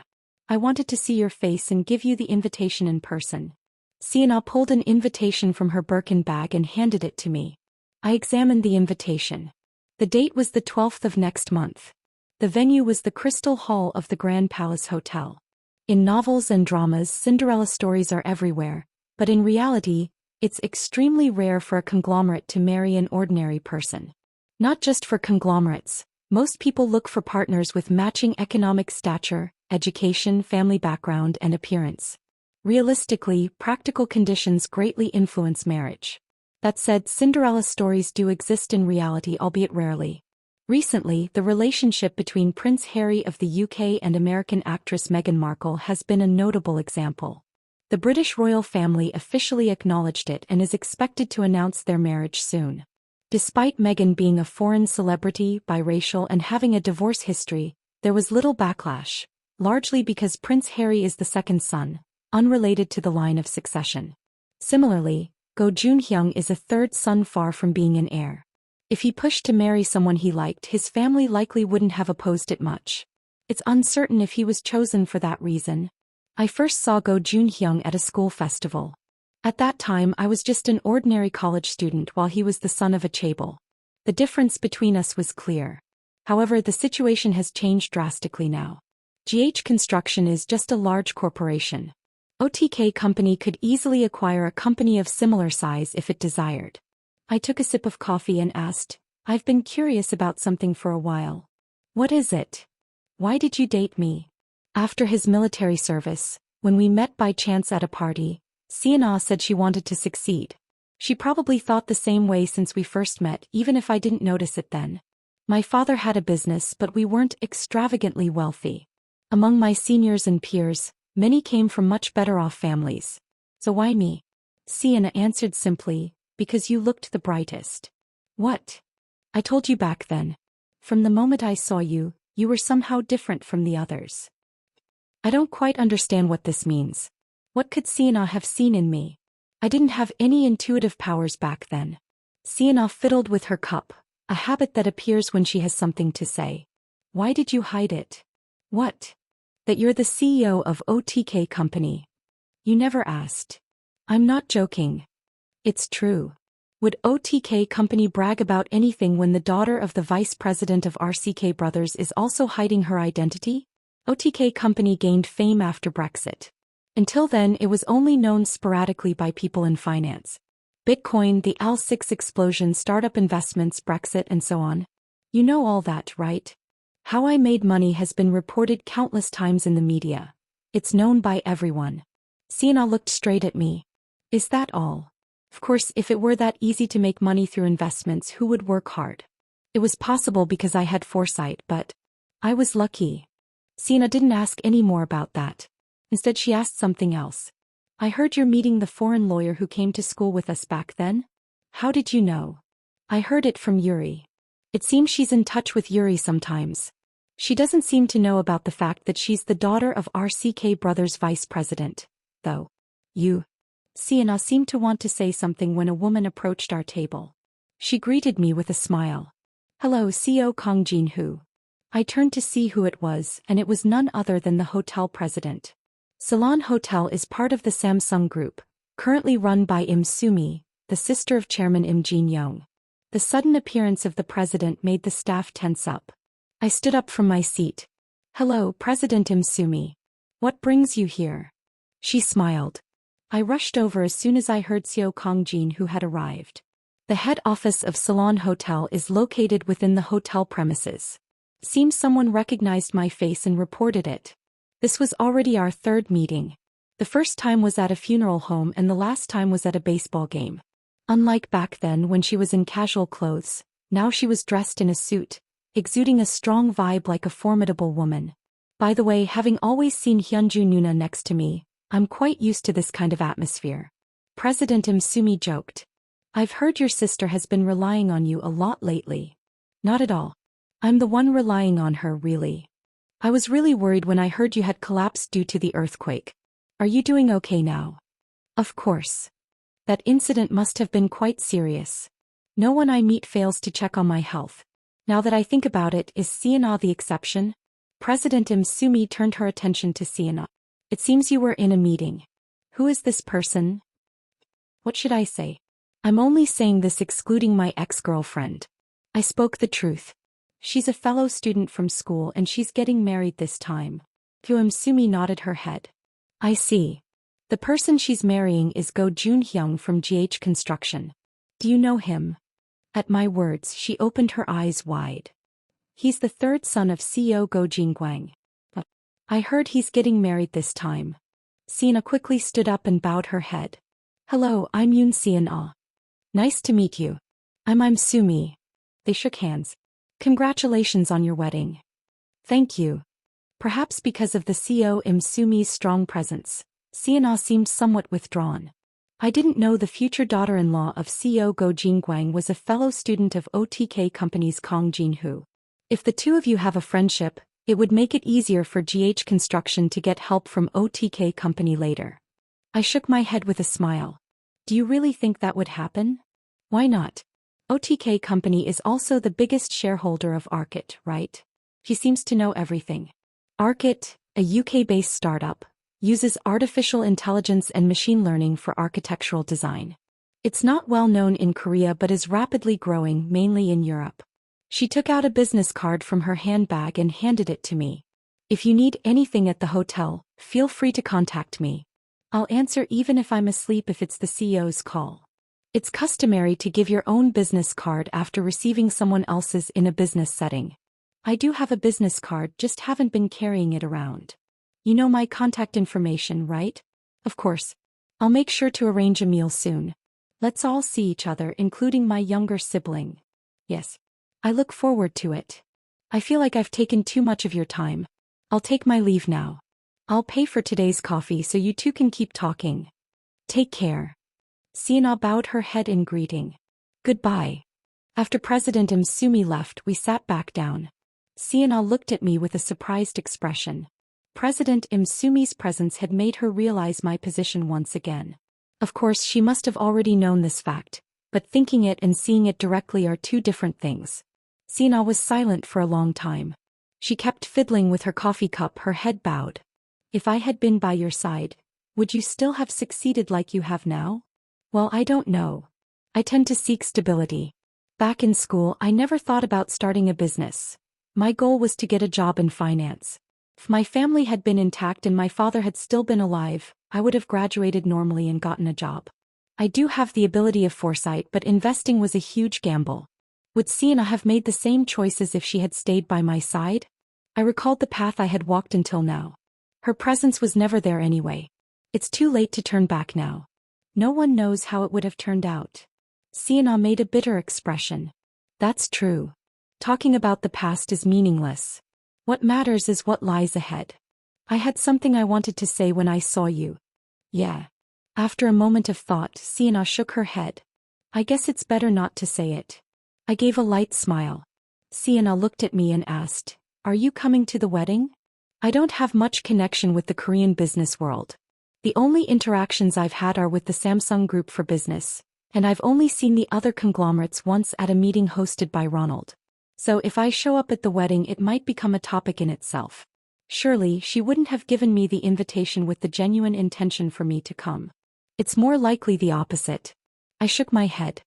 I wanted to see your face and give you the invitation in person. Sienna pulled an invitation from her Birkin bag and handed it to me. I examined the invitation. The date was the 12th of next month. The venue was the Crystal Hall of the Grand Palace Hotel. In novels and dramas, Cinderella stories are everywhere, but in reality, it's extremely rare for a conglomerate to marry an ordinary person. Not just for conglomerates, most people look for partners with matching economic stature, education, family background, and appearance. Realistically, practical conditions greatly influence marriage. That said, Cinderella stories do exist in reality, albeit rarely. Recently, the relationship between Prince Harry of the UK and American actress Meghan Markle has been a notable example. The British royal family officially acknowledged it and is expected to announce their marriage soon. Despite Meghan being a foreign celebrity, biracial, and having a divorce history, there was little backlash, largely because Prince Harry is the second son, unrelated to the line of succession. Similarly, Go Junhyung is a third son, far from being an heir. If he pushed to marry someone he liked, his family likely wouldn't have opposed it much. It's uncertain if he was chosen for that reason. I first saw Go Junhyung at a school festival. At that time I was just an ordinary college student while he was the son of a chaebol. The difference between us was clear. However, the situation has changed drastically now. GH Construction is just a large corporation. OTK company could easily acquire a company of similar size if it desired. I took a sip of coffee and asked, I've been curious about something for a while. What is it? Why did you date me? After his military service, when we met by chance at a party, Sienna said she wanted to succeed. She probably thought the same way since we first met, even if I didn't notice it then. My father had a business, but we weren't extravagantly wealthy. Among my seniors and peers, many came from much better off families. So why me? Sienna answered simply, because you looked the brightest. What? I told you back then. From the moment I saw you, you were somehow different from the others. I don't quite understand what this means. What could Sienna have seen in me? I didn't have any intuitive powers back then. Sienna fiddled with her cup, a habit that appears when she has something to say. Why did you hide it? What? That you're the CEO of OTK Company. You never asked. I'm not joking. It's true. Would OTK Company brag about anything when the daughter of the vice president of RCK Brothers is also hiding her identity? OTK Company gained fame after Brexit. Until then, it was only known sporadically by people in finance. Bitcoin, the AL6 explosion, startup investments, Brexit, and so on. You know all that, right? How I made money has been reported countless times in the media. It's known by everyone. Sienna looked straight at me. Is that all? Of course, if it were that easy to make money through investments, who would work hard? It was possible because I had foresight, but I was lucky. Sienna didn't ask any more about that. Instead, she asked something else. I heard you're meeting the foreign lawyer who came to school with us back then? How did you know? I heard it from Yuri. It seems she's in touch with Yuri sometimes. She doesn't seem to know about the fact that she's the daughter of RCK Brothers' vice president, though. You. Sienna seemed to want to say something when a woman approached our table. She greeted me with a smile. Hello, CEO Kong Jin-Hu. I turned to see who it was, and it was none other than the hotel president. Ceylon Hotel is part of the Samsung Group, currently run by Im Sumi, the sister of Chairman Im Jin-young. The sudden appearance of the president made the staff tense up. I stood up from my seat. Hello, President Im Sumi. What brings you here? She smiled. I rushed over as soon as I heard CEO Kong Jin-Hu had arrived. The head office of Ceylon Hotel is located within the hotel premises. Seems someone recognized my face and reported it. This was already our third meeting. The first time was at a funeral home and the last time was at a baseball game. Unlike back then when she was in casual clothes, now she was dressed in a suit, exuding a strong vibe like a formidable woman. By the way, having always seen Hyunju Nuna next to me, I'm quite used to this kind of atmosphere. President Im Sumi joked. I've heard your sister has been relying on you a lot lately. Not at all. I'm the one relying on her, really. I was really worried when I heard you had collapsed due to the earthquake. Are you doing okay now? Of course. That incident must have been quite serious. No one I meet fails to check on my health. Now that I think about it, is Sienna the exception? President Im Sumi turned her attention to Sienna. It seems you were in a meeting. Who is this person? What should I say? I'm only saying this excluding my ex-girlfriend. I spoke the truth. She's a fellow student from school and she's getting married this time. Im Sumi nodded her head. I see. The person she's marrying is Go Jun-hyung from GH Construction. Do you know him? At my words, she opened her eyes wide. He's the third son of CEO Go Jin-gwang. I heard he's getting married this time. Sienna quickly stood up and bowed her head. Hello, I'm Yoon Sienna. Nice to meet you. I'm Im Sumi. They shook hands. Congratulations on your wedding. Thank you. Perhaps because of the CEO Im Sumi's strong presence, Sienna seemed somewhat withdrawn. I didn't know the future daughter-in-law of CEO Go Jin-gwang was a fellow student of OTK Company's Kong Jin-Hu. If the two of you have a friendship, it would make it easier for GH Construction to get help from OTK Company later. I shook my head with a smile. Do you really think that would happen? Why not? OTK Company is also the biggest shareholder of Archit, right? He seems to know everything. Archit, a UK-based startup, uses artificial intelligence and machine learning for architectural design. It's not well known in Korea but is rapidly growing, mainly in Europe. She took out a business card from her handbag and handed it to me. If you need anything at the hotel, feel free to contact me. I'll answer even if I'm asleep if it's the CEO's call. It's customary to give your own business card after receiving someone else's in a business setting. I do have a business card, just haven't been carrying it around. You know my contact information, right? Of course. I'll make sure to arrange a meal soon. Let's all see each other, including my younger sibling. Yes. I look forward to it. I feel like I've taken too much of your time. I'll take my leave now. I'll pay for today's coffee so you two can keep talking. Take care. Sienna bowed her head in greeting. Goodbye. After President Msumi left, we sat back down. Sienna looked at me with a surprised expression. President Msumi's presence had made her realize my position once again. Of course, she must have already known this fact, but thinking it and seeing it directly are two different things. Sienna was silent for a long time. She kept fiddling with her coffee cup, her head bowed. If I had been by your side, would you still have succeeded like you have now? Well, I don't know. I tend to seek stability. Back in school, I never thought about starting a business. My goal was to get a job in finance. If my family had been intact and my father had still been alive, I would have graduated normally and gotten a job. I do have the ability of foresight, but investing was a huge gamble. Would Sienna have made the same choices if she had stayed by my side? I recalled the path I had walked until now. Her presence was never there anyway. It's too late to turn back now. No one knows how it would have turned out. Sienna made a bitter expression. That's true. Talking about the past is meaningless. What matters is what lies ahead. I had something I wanted to say when I saw you. Yeah. After a moment of thought, Sienna shook her head. I guess it's better not to say it. I gave a light smile. Sienna looked at me and asked, Are you coming to the wedding? I don't have much connection with the Korean business world. The only interactions I've had are with the Samsung Group for Business, and I've only seen the other conglomerates once at a meeting hosted by Ronald. So if I show up at the wedding, it might become a topic in itself. Surely, she wouldn't have given me the invitation with the genuine intention for me to come. It's more likely the opposite. I shook my head.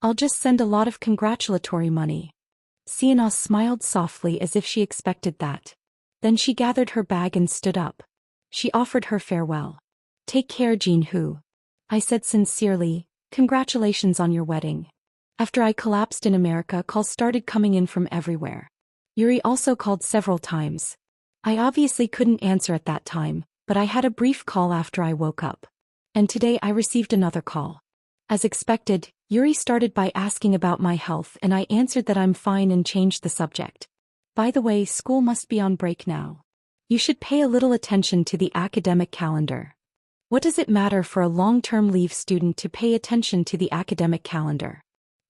I'll just send a lot of congratulatory money. Sienna smiled softly as if she expected that. Then she gathered her bag and stood up. She offered her farewell. Take care, Jin-Hoo. I said sincerely, congratulations on your wedding. After I collapsed in America, calls started coming in from everywhere. Yuri also called several times. I obviously couldn't answer at that time, but I had a brief call after I woke up. And today I received another call. As expected, Yuri started by asking about my health, and I answered that I'm fine and changed the subject. By the way, school must be on break now. You should pay a little attention to the academic calendar. What does it matter for a long-term leave student to pay attention to the academic calendar?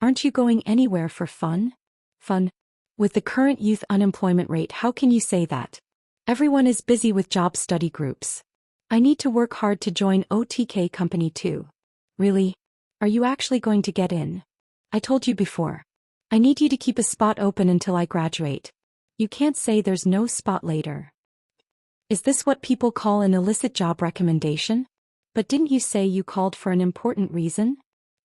Aren't you going anywhere for fun? Fun? With the current youth unemployment rate, how can you say that? Everyone is busy with job study groups. I need to work hard to join OTK company too. Really? Are you actually going to get in? I told you before. I need you to keep a spot open until I graduate. You can't say there's no spot later. Is this what people call an illicit job recommendation? But didn't you say you called for an important reason?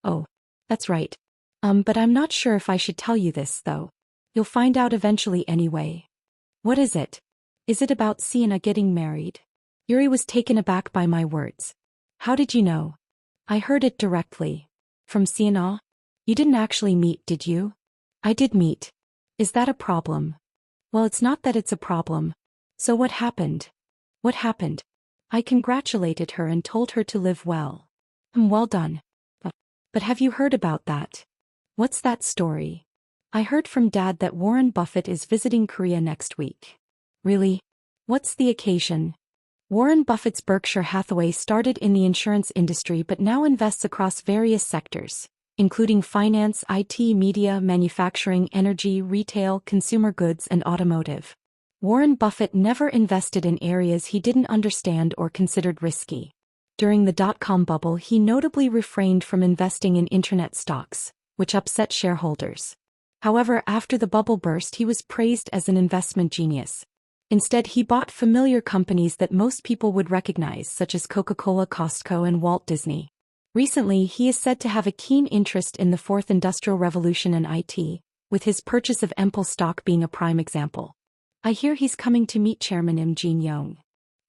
Oh, that's right. But I'm not sure if I should tell you this, though. You'll find out eventually anyway. What is it? Is it about Sienna getting married? Yuri was taken aback by my words. How did you know? I heard it directly. From Sienna? You didn't actually meet, did you? I did meet. Is that a problem? Well, it's not that it's a problem. So what happened? What happened? I congratulated her and told her to live well. Well done. But have you heard about that? What's that story? I heard from Dad that Warren Buffett is visiting Korea next week. Really? What's the occasion? Warren Buffett's Berkshire Hathaway started in the insurance industry but now invests across various sectors, including finance, IT, media, manufacturing, energy, retail, consumer goods, and automotive. Warren Buffett never invested in areas he didn't understand or considered risky. During the dot-com bubble, he notably refrained from investing in internet stocks, which upset shareholders. However, after the bubble burst, he was praised as an investment genius. Instead, he bought familiar companies that most people would recognize, such as Coca-Cola, Costco, and Walt Disney. Recently, he is said to have a keen interest in the fourth industrial revolution and IT, with his purchase of Empal stock being a prime example. I hear he's coming to meet Chairman Im Jin-young.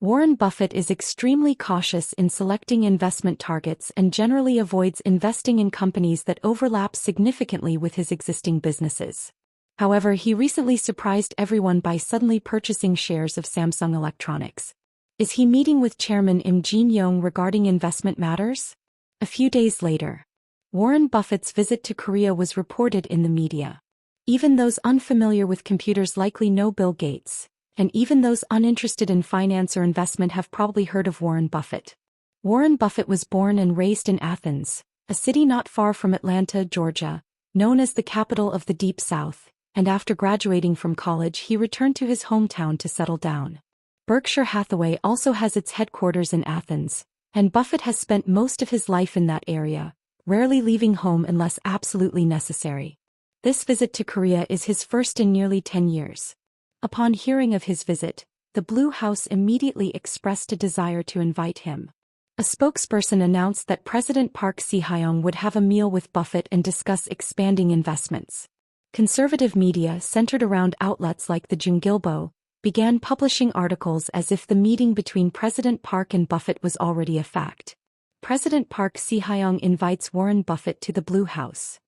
Warren Buffett is extremely cautious in selecting investment targets and generally avoids investing in companies that overlap significantly with his existing businesses. However, he recently surprised everyone by suddenly purchasing shares of Samsung Electronics. Is he meeting with Chairman Im Jin-young regarding investment matters? A few days later, Warren Buffett's visit to Korea was reported in the media. Even those unfamiliar with computers likely know Bill Gates, and even those uninterested in finance or investment have probably heard of Warren Buffett. Warren Buffett was born and raised in Athens, a city not far from Atlanta, Georgia, known as the capital of the Deep South, and after graduating from college he returned to his hometown to settle down. Berkshire Hathaway also has its headquarters in Athens, and Buffett has spent most of his life in that area, rarely leaving home unless absolutely necessary. This visit to Korea is his first in nearly 10 years. Upon hearing of his visit, the Blue House immediately expressed a desire to invite him. A spokesperson announced that President Park Si-hyung would have a meal with Buffett and discuss expanding investments. Conservative media centered around outlets like the Jungilbo began publishing articles as if the meeting between President Park and Buffett was already a fact. President Park Si-hyung invites Warren Buffett to the Blue House.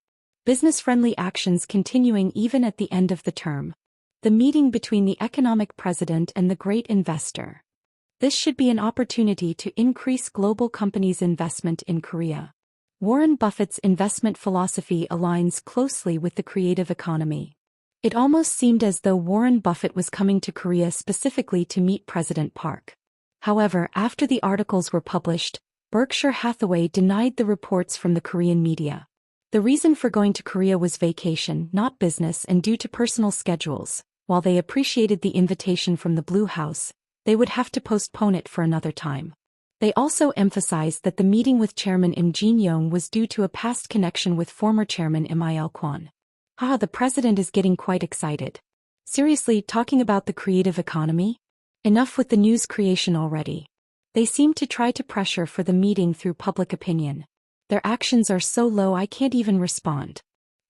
Business-friendly actions continuing even at the end of the term. The meeting between the economic president and the great investor. This should be an opportunity to increase global companies' investment in Korea. Warren Buffett's investment philosophy aligns closely with the creative economy. It almost seemed as though Warren Buffett was coming to Korea specifically to meet President Park. However, after the articles were published, Berkshire Hathaway denied the reports from the Korean media. The reason for going to Korea was vacation, not business, and due to personal schedules. While they appreciated the invitation from the Blue House, they would have to postpone it for another time. They also emphasized that the meeting with Chairman Im Jin-young was due to a past connection with former Chairman Im Il-kwon. The president is getting quite excited. Seriously, talking about the creative economy? Enough with the news creation already. They seem to try to pressure for the meeting through public opinion. Their actions are so low I can't even respond.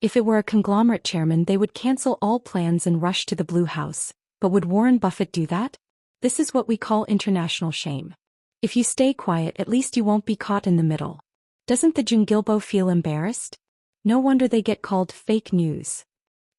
If it were a conglomerate chairman they would cancel all plans and rush to the Blue House. But would Warren Buffett do that? This is what we call international shame. If you stay quiet at least you won't be caught in the middle. Doesn't the Jungilbo feel embarrassed? No wonder they get called fake news.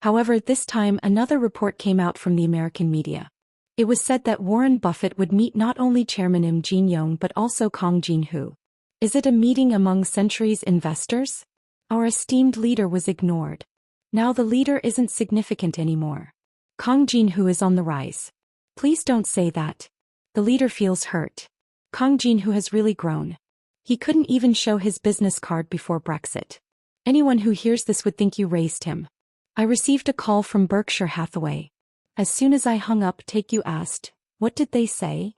However, this time another report came out from the American media. It was said that Warren Buffett would meet not only Chairman Im Jin-young but also Kang Jin-ho. Is it a meeting among Century's investors? Our esteemed leader was ignored. Now the leader isn't significant anymore. Kang Jin-ho is on the rise. Please don't say that. The leader feels hurt. Kang Jin-ho has really grown. He couldn't even show his business card before Brexit. Anyone who hears this would think you raised him. I received a call from Berkshire Hathaway. As soon as I hung up, you asked, what did they say?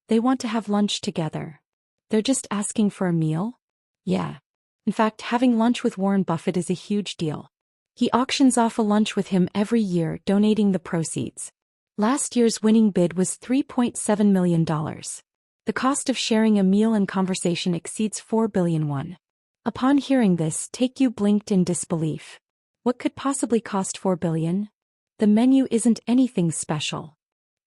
They want to have lunch together. They're just asking for a meal? Yeah. In fact, having lunch with Warren Buffett is a huge deal. He auctions off a lunch with him every year, donating the proceeds. Last year's winning bid was $3.7 million. The cost of sharing a meal and conversation exceeds 4 billion won. Upon hearing this, Taekyu blinked in disbelief. What could possibly cost 4 billion? The menu isn't anything special.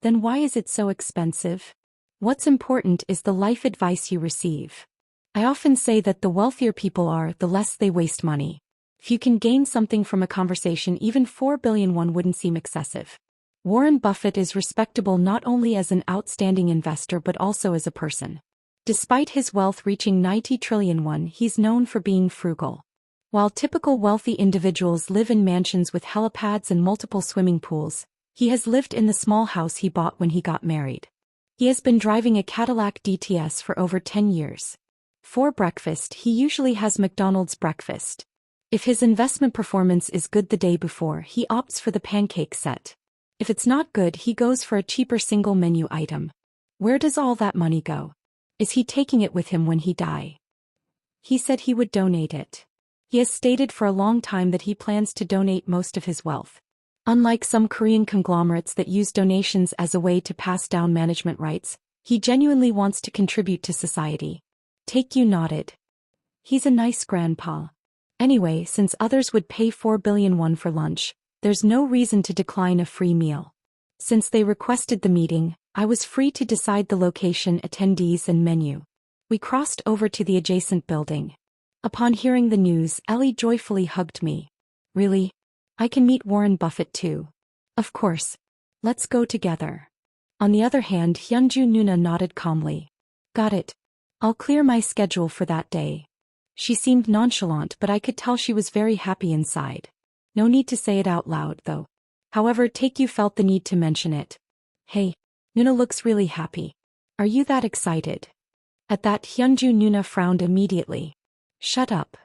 Then why is it so expensive? What's important is the life advice you receive. I often say that the wealthier people are, the less they waste money. If you can gain something from a conversation, even 4 billion won wouldn't seem excessive. Warren Buffett is respectable not only as an outstanding investor but also as a person. Despite his wealth reaching 90 trillion won, he's known for being frugal. While typical wealthy individuals live in mansions with helipads and multiple swimming pools, he has lived in the small house he bought when he got married. He has been driving a Cadillac DTS for over 10 years. For breakfast, he usually has McDonald's breakfast. If his investment performance is good the day before, he opts for the pancake set. If it's not good, he goes for a cheaper single menu item. Where does all that money go? Is he taking it with him when he dies? He said he would donate it. He has stated for a long time that he plans to donate most of his wealth. Unlike some Korean conglomerates that use donations as a way to pass down management rights, he genuinely wants to contribute to society. Taekyu nodded. He's a nice grandpa. Anyway, since others would pay 4 billion won for lunch, there's no reason to decline a free meal. Since they requested the meeting, I was free to decide the location, attendees and menu. We crossed over to the adjacent building. Upon hearing the news, Ellie joyfully hugged me. Really? I can meet Warren Buffett too. Of course. Let's go together. On the other hand, Hyunju Nuna nodded calmly. Got it. I'll clear my schedule for that day. She seemed nonchalant, but I could tell she was very happy inside. No need to say it out loud, though. However, Taekyu felt the need to mention it. Hey, Nuna looks really happy. Are you that excited? At that, Hyunju Nuna frowned immediately. Shut up.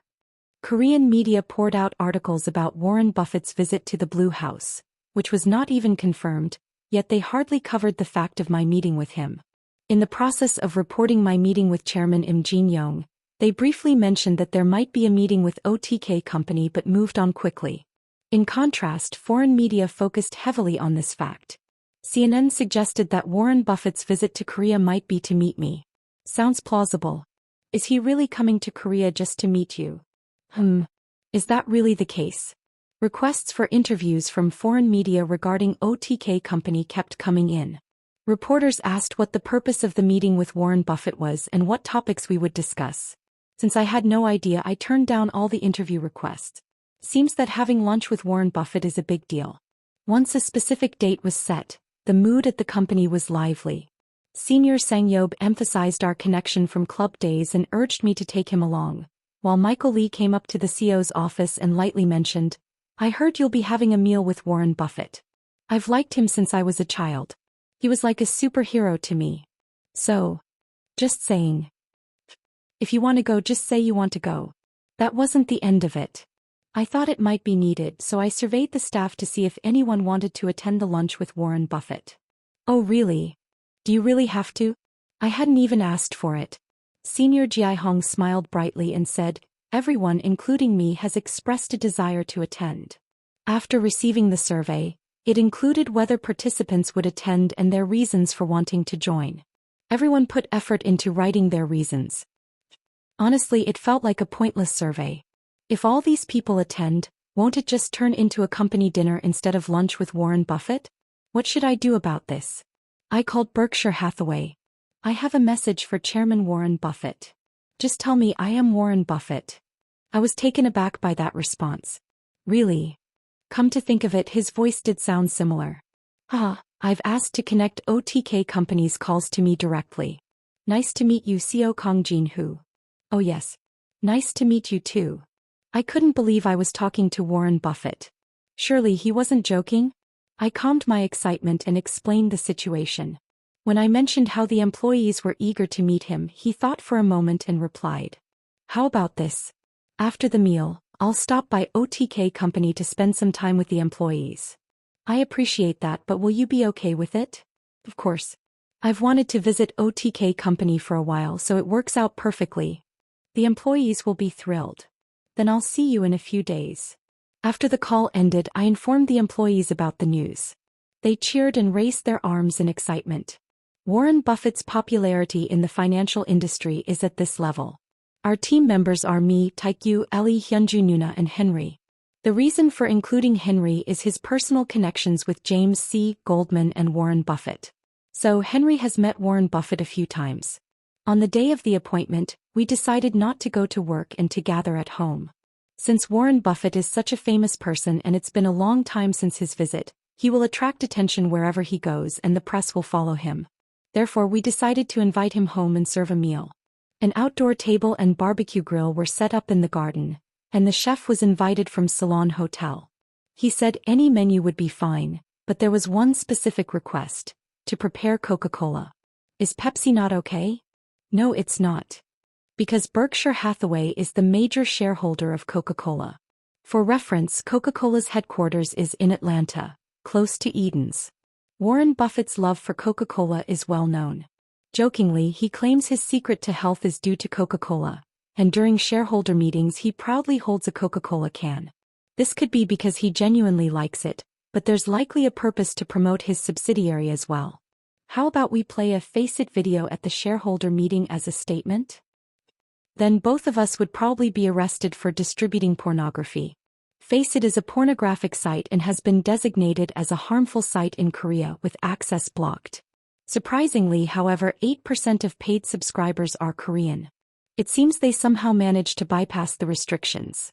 Korean media poured out articles about Warren Buffett's visit to the Blue House, which was not even confirmed, yet they hardly covered the fact of my meeting with him. In the process of reporting my meeting with Chairman Im Jin-young, they briefly mentioned that there might be a meeting with OTK company but moved on quickly. In contrast, foreign media focused heavily on this fact. CNN suggested that Warren Buffett's visit to Korea might be to meet me. Sounds plausible. Is he really coming to Korea just to meet you? Is that really the case? Requests for interviews from foreign media regarding OTK company kept coming in. Reporters asked what the purpose of the meeting with Warren Buffett was and what topics we would discuss. Since I had no idea, I turned down all the interview requests. Seems that having lunch with Warren Buffett is a big deal. Once a specific date was set, the mood at the company was lively. Senior Sang-yob emphasized our connection from club days and urged me to take him along, while Michael Lee came up to the CEO's office and lightly mentioned, I heard you'll be having a meal with Warren Buffett. I've liked him since I was a child. He was like a superhero to me. So. Just saying. If you want to go, just say you want to go. That wasn't the end of it. I thought it might be needed, so I surveyed the staff to see if anyone wanted to attend the lunch with Warren Buffett. Oh really? Do you really have to? I hadn't even asked for it. Senior Ji-hong smiled brightly and said, everyone including me has expressed a desire to attend. After receiving the survey, it included whether participants would attend and their reasons for wanting to join. Everyone put effort into writing their reasons. Honestly, it felt like a pointless survey. If all these people attend, won't it just turn into a company dinner instead of lunch with Warren Buffett? What should I do about this? I called Berkshire Hathaway. I have a message for Chairman Warren Buffett. Just tell me I am Warren Buffett. I was taken aback by that response. Really? Come to think of it, his voice did sound similar. I've asked to connect OTK company's calls to me directly. Nice to meet you, Seo Kong Jin-hoo. Oh yes. Nice to meet you too. I couldn't believe I was talking to Warren Buffett. Surely he wasn't joking? I calmed my excitement and explained the situation. When I mentioned how the employees were eager to meet him, he thought for a moment and replied. How about this? After the meal, I'll stop by OTK company to spend some time with the employees. I appreciate that, but will you be okay with it? Of course. I've wanted to visit OTK company for a while, so it works out perfectly. The employees will be thrilled. Then I'll see you in a few days. After the call ended, I informed the employees about the news. They cheered and raised their arms in excitement. Warren Buffett's popularity in the financial industry is at this level. Our team members are me, Taekyu, Ellie, Hyunju Nuna and Henry. The reason for including Henry is his personal connections with James C. Goldman and Warren Buffett. So Henry has met Warren Buffett a few times. On the day of the appointment, we decided not to go to work and to gather at home. Since Warren Buffett is such a famous person and it's been a long time since his visit, he will attract attention wherever he goes and the press will follow him. Therefore, we decided to invite him home and serve a meal. An outdoor table and barbecue grill were set up in the garden, and the chef was invited from Ceylon Hotel. He said any menu would be fine, but there was one specific request: to prepare Coca-Cola. Is Pepsi not okay? No, it's not. Because Berkshire Hathaway is the major shareholder of Coca-Cola. For reference, Coca-Cola's headquarters is in Atlanta, close to Eden's. Warren Buffett's love for Coca-Cola is well known. Jokingly, he claims his secret to health is due to Coca-Cola, and during shareholder meetings he proudly holds a Coca-Cola can. This could be because he genuinely likes it, but there's likely a purpose to promote his subsidiary as well. How about we play a Face It video at the shareholder meeting as a statement? Then both of us would probably be arrested for distributing pornography. Face It is a pornographic site and has been designated as a harmful site in Korea with access blocked. Surprisingly, however, 8% of paid subscribers are Korean. It seems they somehow managed to bypass the restrictions.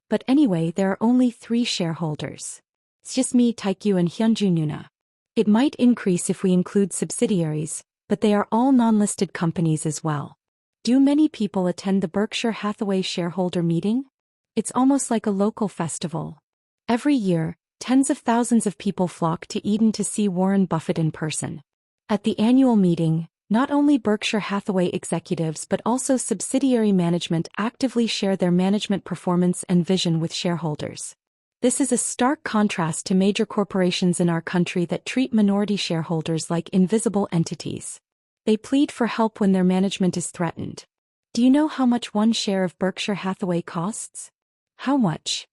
But anyway, there are only 3 shareholders. It's just me, Taekyu, and Hyunju Nuna. It might increase if we include subsidiaries, but they are all non-listed companies as well. Do many people attend the Berkshire Hathaway shareholder meeting? It's almost like a local festival. Every year, tens of thousands of people flock to Eden to see Warren Buffett in person. At the annual meeting, not only Berkshire Hathaway executives but also subsidiary management actively share their management performance and vision with shareholders. This is a stark contrast to major corporations in our country that treat minority shareholders like invisible entities. They plead for help when their management is threatened. Do you know how much one share of Berkshire Hathaway costs? How much?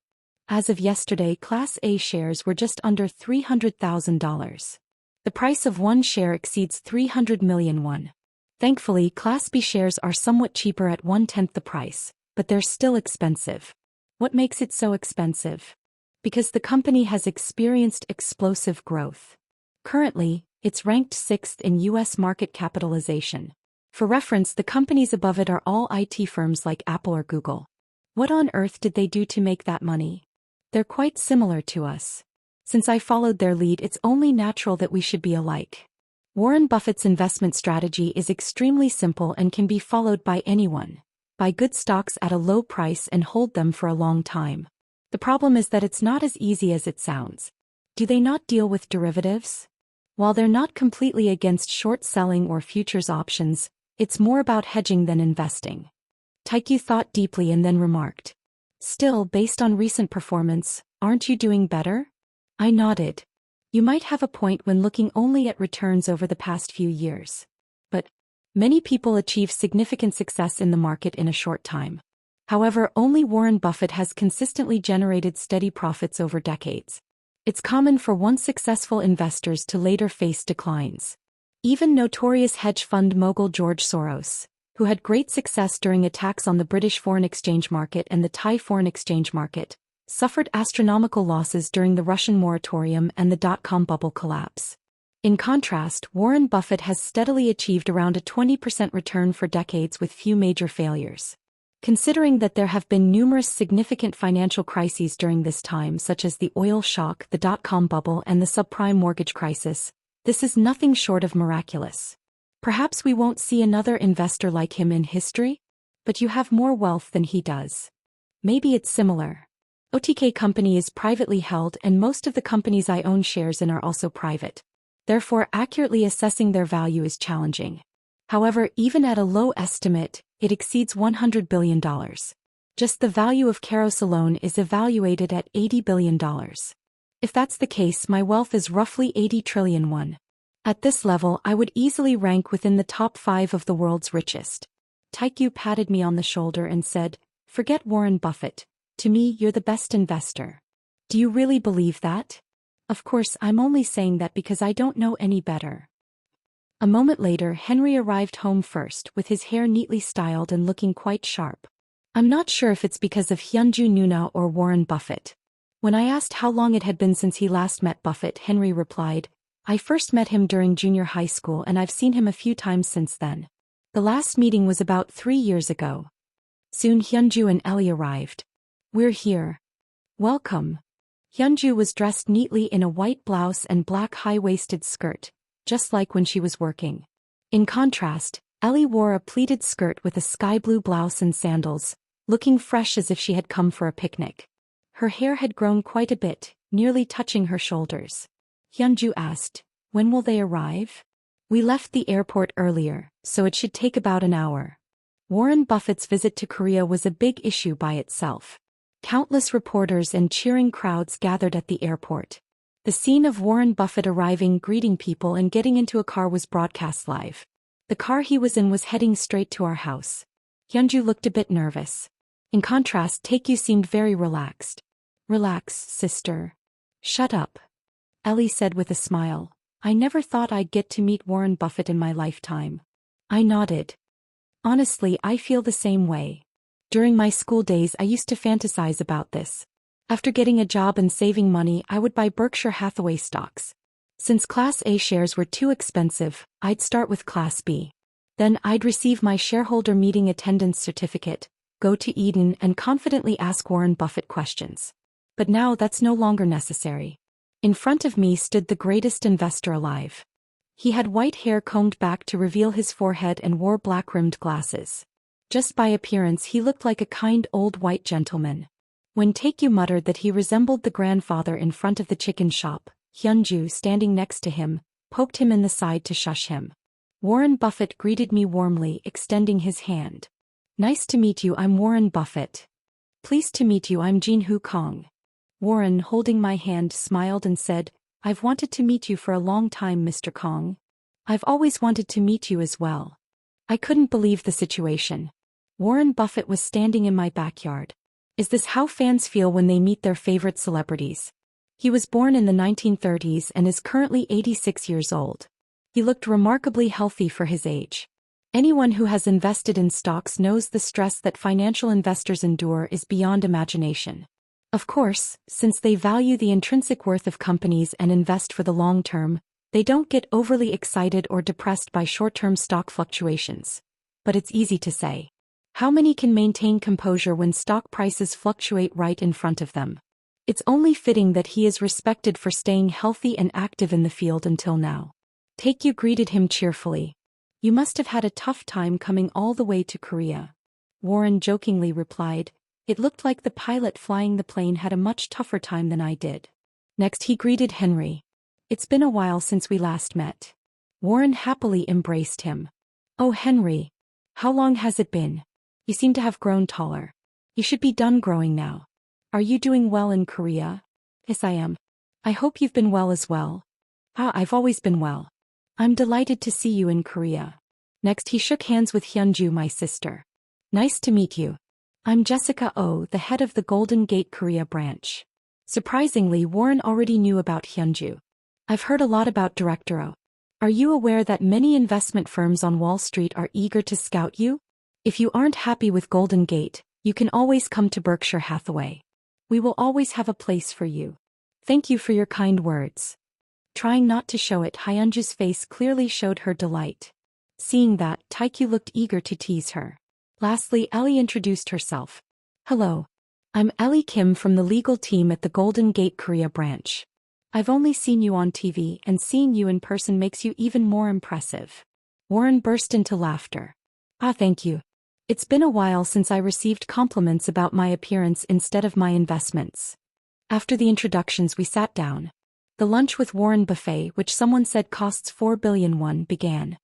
As of yesterday, Class A shares were just under $300,000. The price of one share exceeds 300 million won. Thankfully, Class B shares are somewhat cheaper at 1/10 the price, but they're still expensive. What makes it so expensive? Because the company has experienced explosive growth. Currently, it's ranked 6th in U.S. market capitalization. For reference, the companies above it are all IT firms like Apple or Google. What on earth did they do to make that money? They're quite similar to us. Since I followed their lead, it's only natural that we should be alike. Warren Buffett's investment strategy is extremely simple and can be followed by anyone. Buy good stocks at a low price and hold them for a long time. The problem is that it's not as easy as it sounds. Do they not deal with derivatives? While they're not completely against short selling or futures options, it's more about hedging than investing. Taekyu thought deeply and then remarked, "Still, based on recent performance, aren't you doing better?" I nodded. You might have a point when looking only at returns over the past few years. But many people achieve significant success in the market in a short time. However, only Warren Buffett has consistently generated steady profits over decades. It's common for once successful investors to later face declines. Even notorious hedge fund mogul George Soros, who had great success during attacks on the British foreign exchange market and the Thai foreign exchange market, suffered astronomical losses during the Russian moratorium and the dot-com bubble collapse. In contrast, Warren Buffett has steadily achieved around a 20% return for decades with few major failures. Considering that there have been numerous significant financial crises during this time, such as the oil shock, the dot-com bubble, and the subprime mortgage crisis, this is nothing short of miraculous. Perhaps we won't see another investor like him in history? But you have more wealth than he does. Maybe it's similar. OTK company is privately held and most of the companies I own shares in are also private. Therefore, accurately assessing their value is challenging. However, even at a low estimate, it exceeds $100 billion. Just the value of Keros alone is evaluated at $80 billion. If that's the case, my wealth is roughly 80 trillion won. At this level, I would easily rank within the top 5 of the world's richest. Taekyu patted me on the shoulder and said, "Forget Warren Buffett. To me, you're the best investor." Do you really believe that? Of course, I'm only saying that because I don't know any better. A moment later, Henry arrived home first, with his hair neatly styled and looking quite sharp. I'm not sure if it's because of Hyunju Nuna or Warren Buffett. When I asked how long it had been since he last met Buffett, Henry replied, "I first met him during junior high school and I've seen him a few times since then. The last meeting was about 3 years ago." Soon Hyunju and Ellie arrived. "We're here. Welcome." Hyunju was dressed neatly in a white blouse and black high-waisted skirt, just like when she was working. In contrast, Ellie wore a pleated skirt with a sky-blue blouse and sandals, looking fresh as if she had come for a picnic. Her hair had grown quite a bit, nearly touching her shoulders. Hyunju asked, "When will they arrive?" "We left the airport earlier, so it should take about an hour." Warren Buffett's visit to Korea was a big issue by itself. Countless reporters and cheering crowds gathered at the airport. The scene of Warren Buffett arriving, greeting people and getting into a car was broadcast live. The car he was in was heading straight to our house. Hyunju looked a bit nervous. In contrast, Taekyu seemed very relaxed. "Relax, sister. Shut up," Ellie said with a smile. "I never thought I'd get to meet Warren Buffett in my lifetime." I nodded. Honestly, I feel the same way. During my school days, I used to fantasize about this. After getting a job and saving money, I would buy Berkshire Hathaway stocks. Since Class A shares were too expensive, I'd start with Class B. Then I'd receive my shareholder meeting attendance certificate, go to Eden and confidently ask Warren Buffett questions. But now that's no longer necessary. In front of me stood the greatest investor alive. He had white hair combed back to reveal his forehead and wore black-rimmed glasses. Just by appearance he looked like a kind old white gentleman. When Taekyu muttered that he resembled the grandfather in front of the chicken shop, Hyunju, standing next to him, poked him in the side to shush him. Warren Buffett greeted me warmly, extending his hand. "Nice to meet you, I'm Warren Buffett." "Pleased to meet you, I'm Jin-Hoo Kong." Warren, holding my hand, smiled and said, "I've wanted to meet you for a long time, Mr. Kong." "I've always wanted to meet you as well." I couldn't believe the situation. Warren Buffett was standing in my backyard. Is this how fans feel when they meet their favorite celebrities? He was born in the 1930s and is currently 86 years old. He looked remarkably healthy for his age. Anyone who has invested in stocks knows the stress that financial investors endure is beyond imagination. Of course, since they value the intrinsic worth of companies and invest for the long term, they don't get overly excited or depressed by short-term stock fluctuations. But it's easy to say. How many can maintain composure when stock prices fluctuate right in front of them? It's only fitting that he is respected for staying healthy and active in the field until now. Taekyu greeted him cheerfully. "You must have had a tough time coming all the way to Korea." Warren jokingly replied, "It looked like the pilot flying the plane had a much tougher time than I did." Next he greeted Henry. "It's been a while since we last met." Warren happily embraced him. "Oh Henry. How long has it been? You seem to have grown taller. You should be done growing now. Are you doing well in Korea?" "Yes, I am. I hope you've been well as well." I've always been well. I'm delighted to see you in Korea." Next he shook hands with Hyunju, my sister. "Nice to meet you. I'm Jessica Oh, the head of the Golden Gate Korea branch." Surprisingly, Warren already knew about Hyunju. "I've heard a lot about Director Oh. Are you aware that many investment firms on Wall Street are eager to scout you? If you aren't happy with Golden Gate, you can always come to Berkshire Hathaway. We will always have a place for you. Thank you for your kind words." Trying not to show it, Hyunju's face clearly showed her delight. Seeing that, Taekyu looked eager to tease her. Lastly, Ellie introduced herself. "Hello. I'm Ellie Kim from the legal team at the Golden Gate Korea branch. I've only seen you on TV, and seeing you in person makes you even more impressive." Warren burst into laughter. Thank you. It's been a while since I received compliments about my appearance instead of my investments." After the introductions we sat down. The lunch with Warren buffet, which someone said costs 4 billion won, began.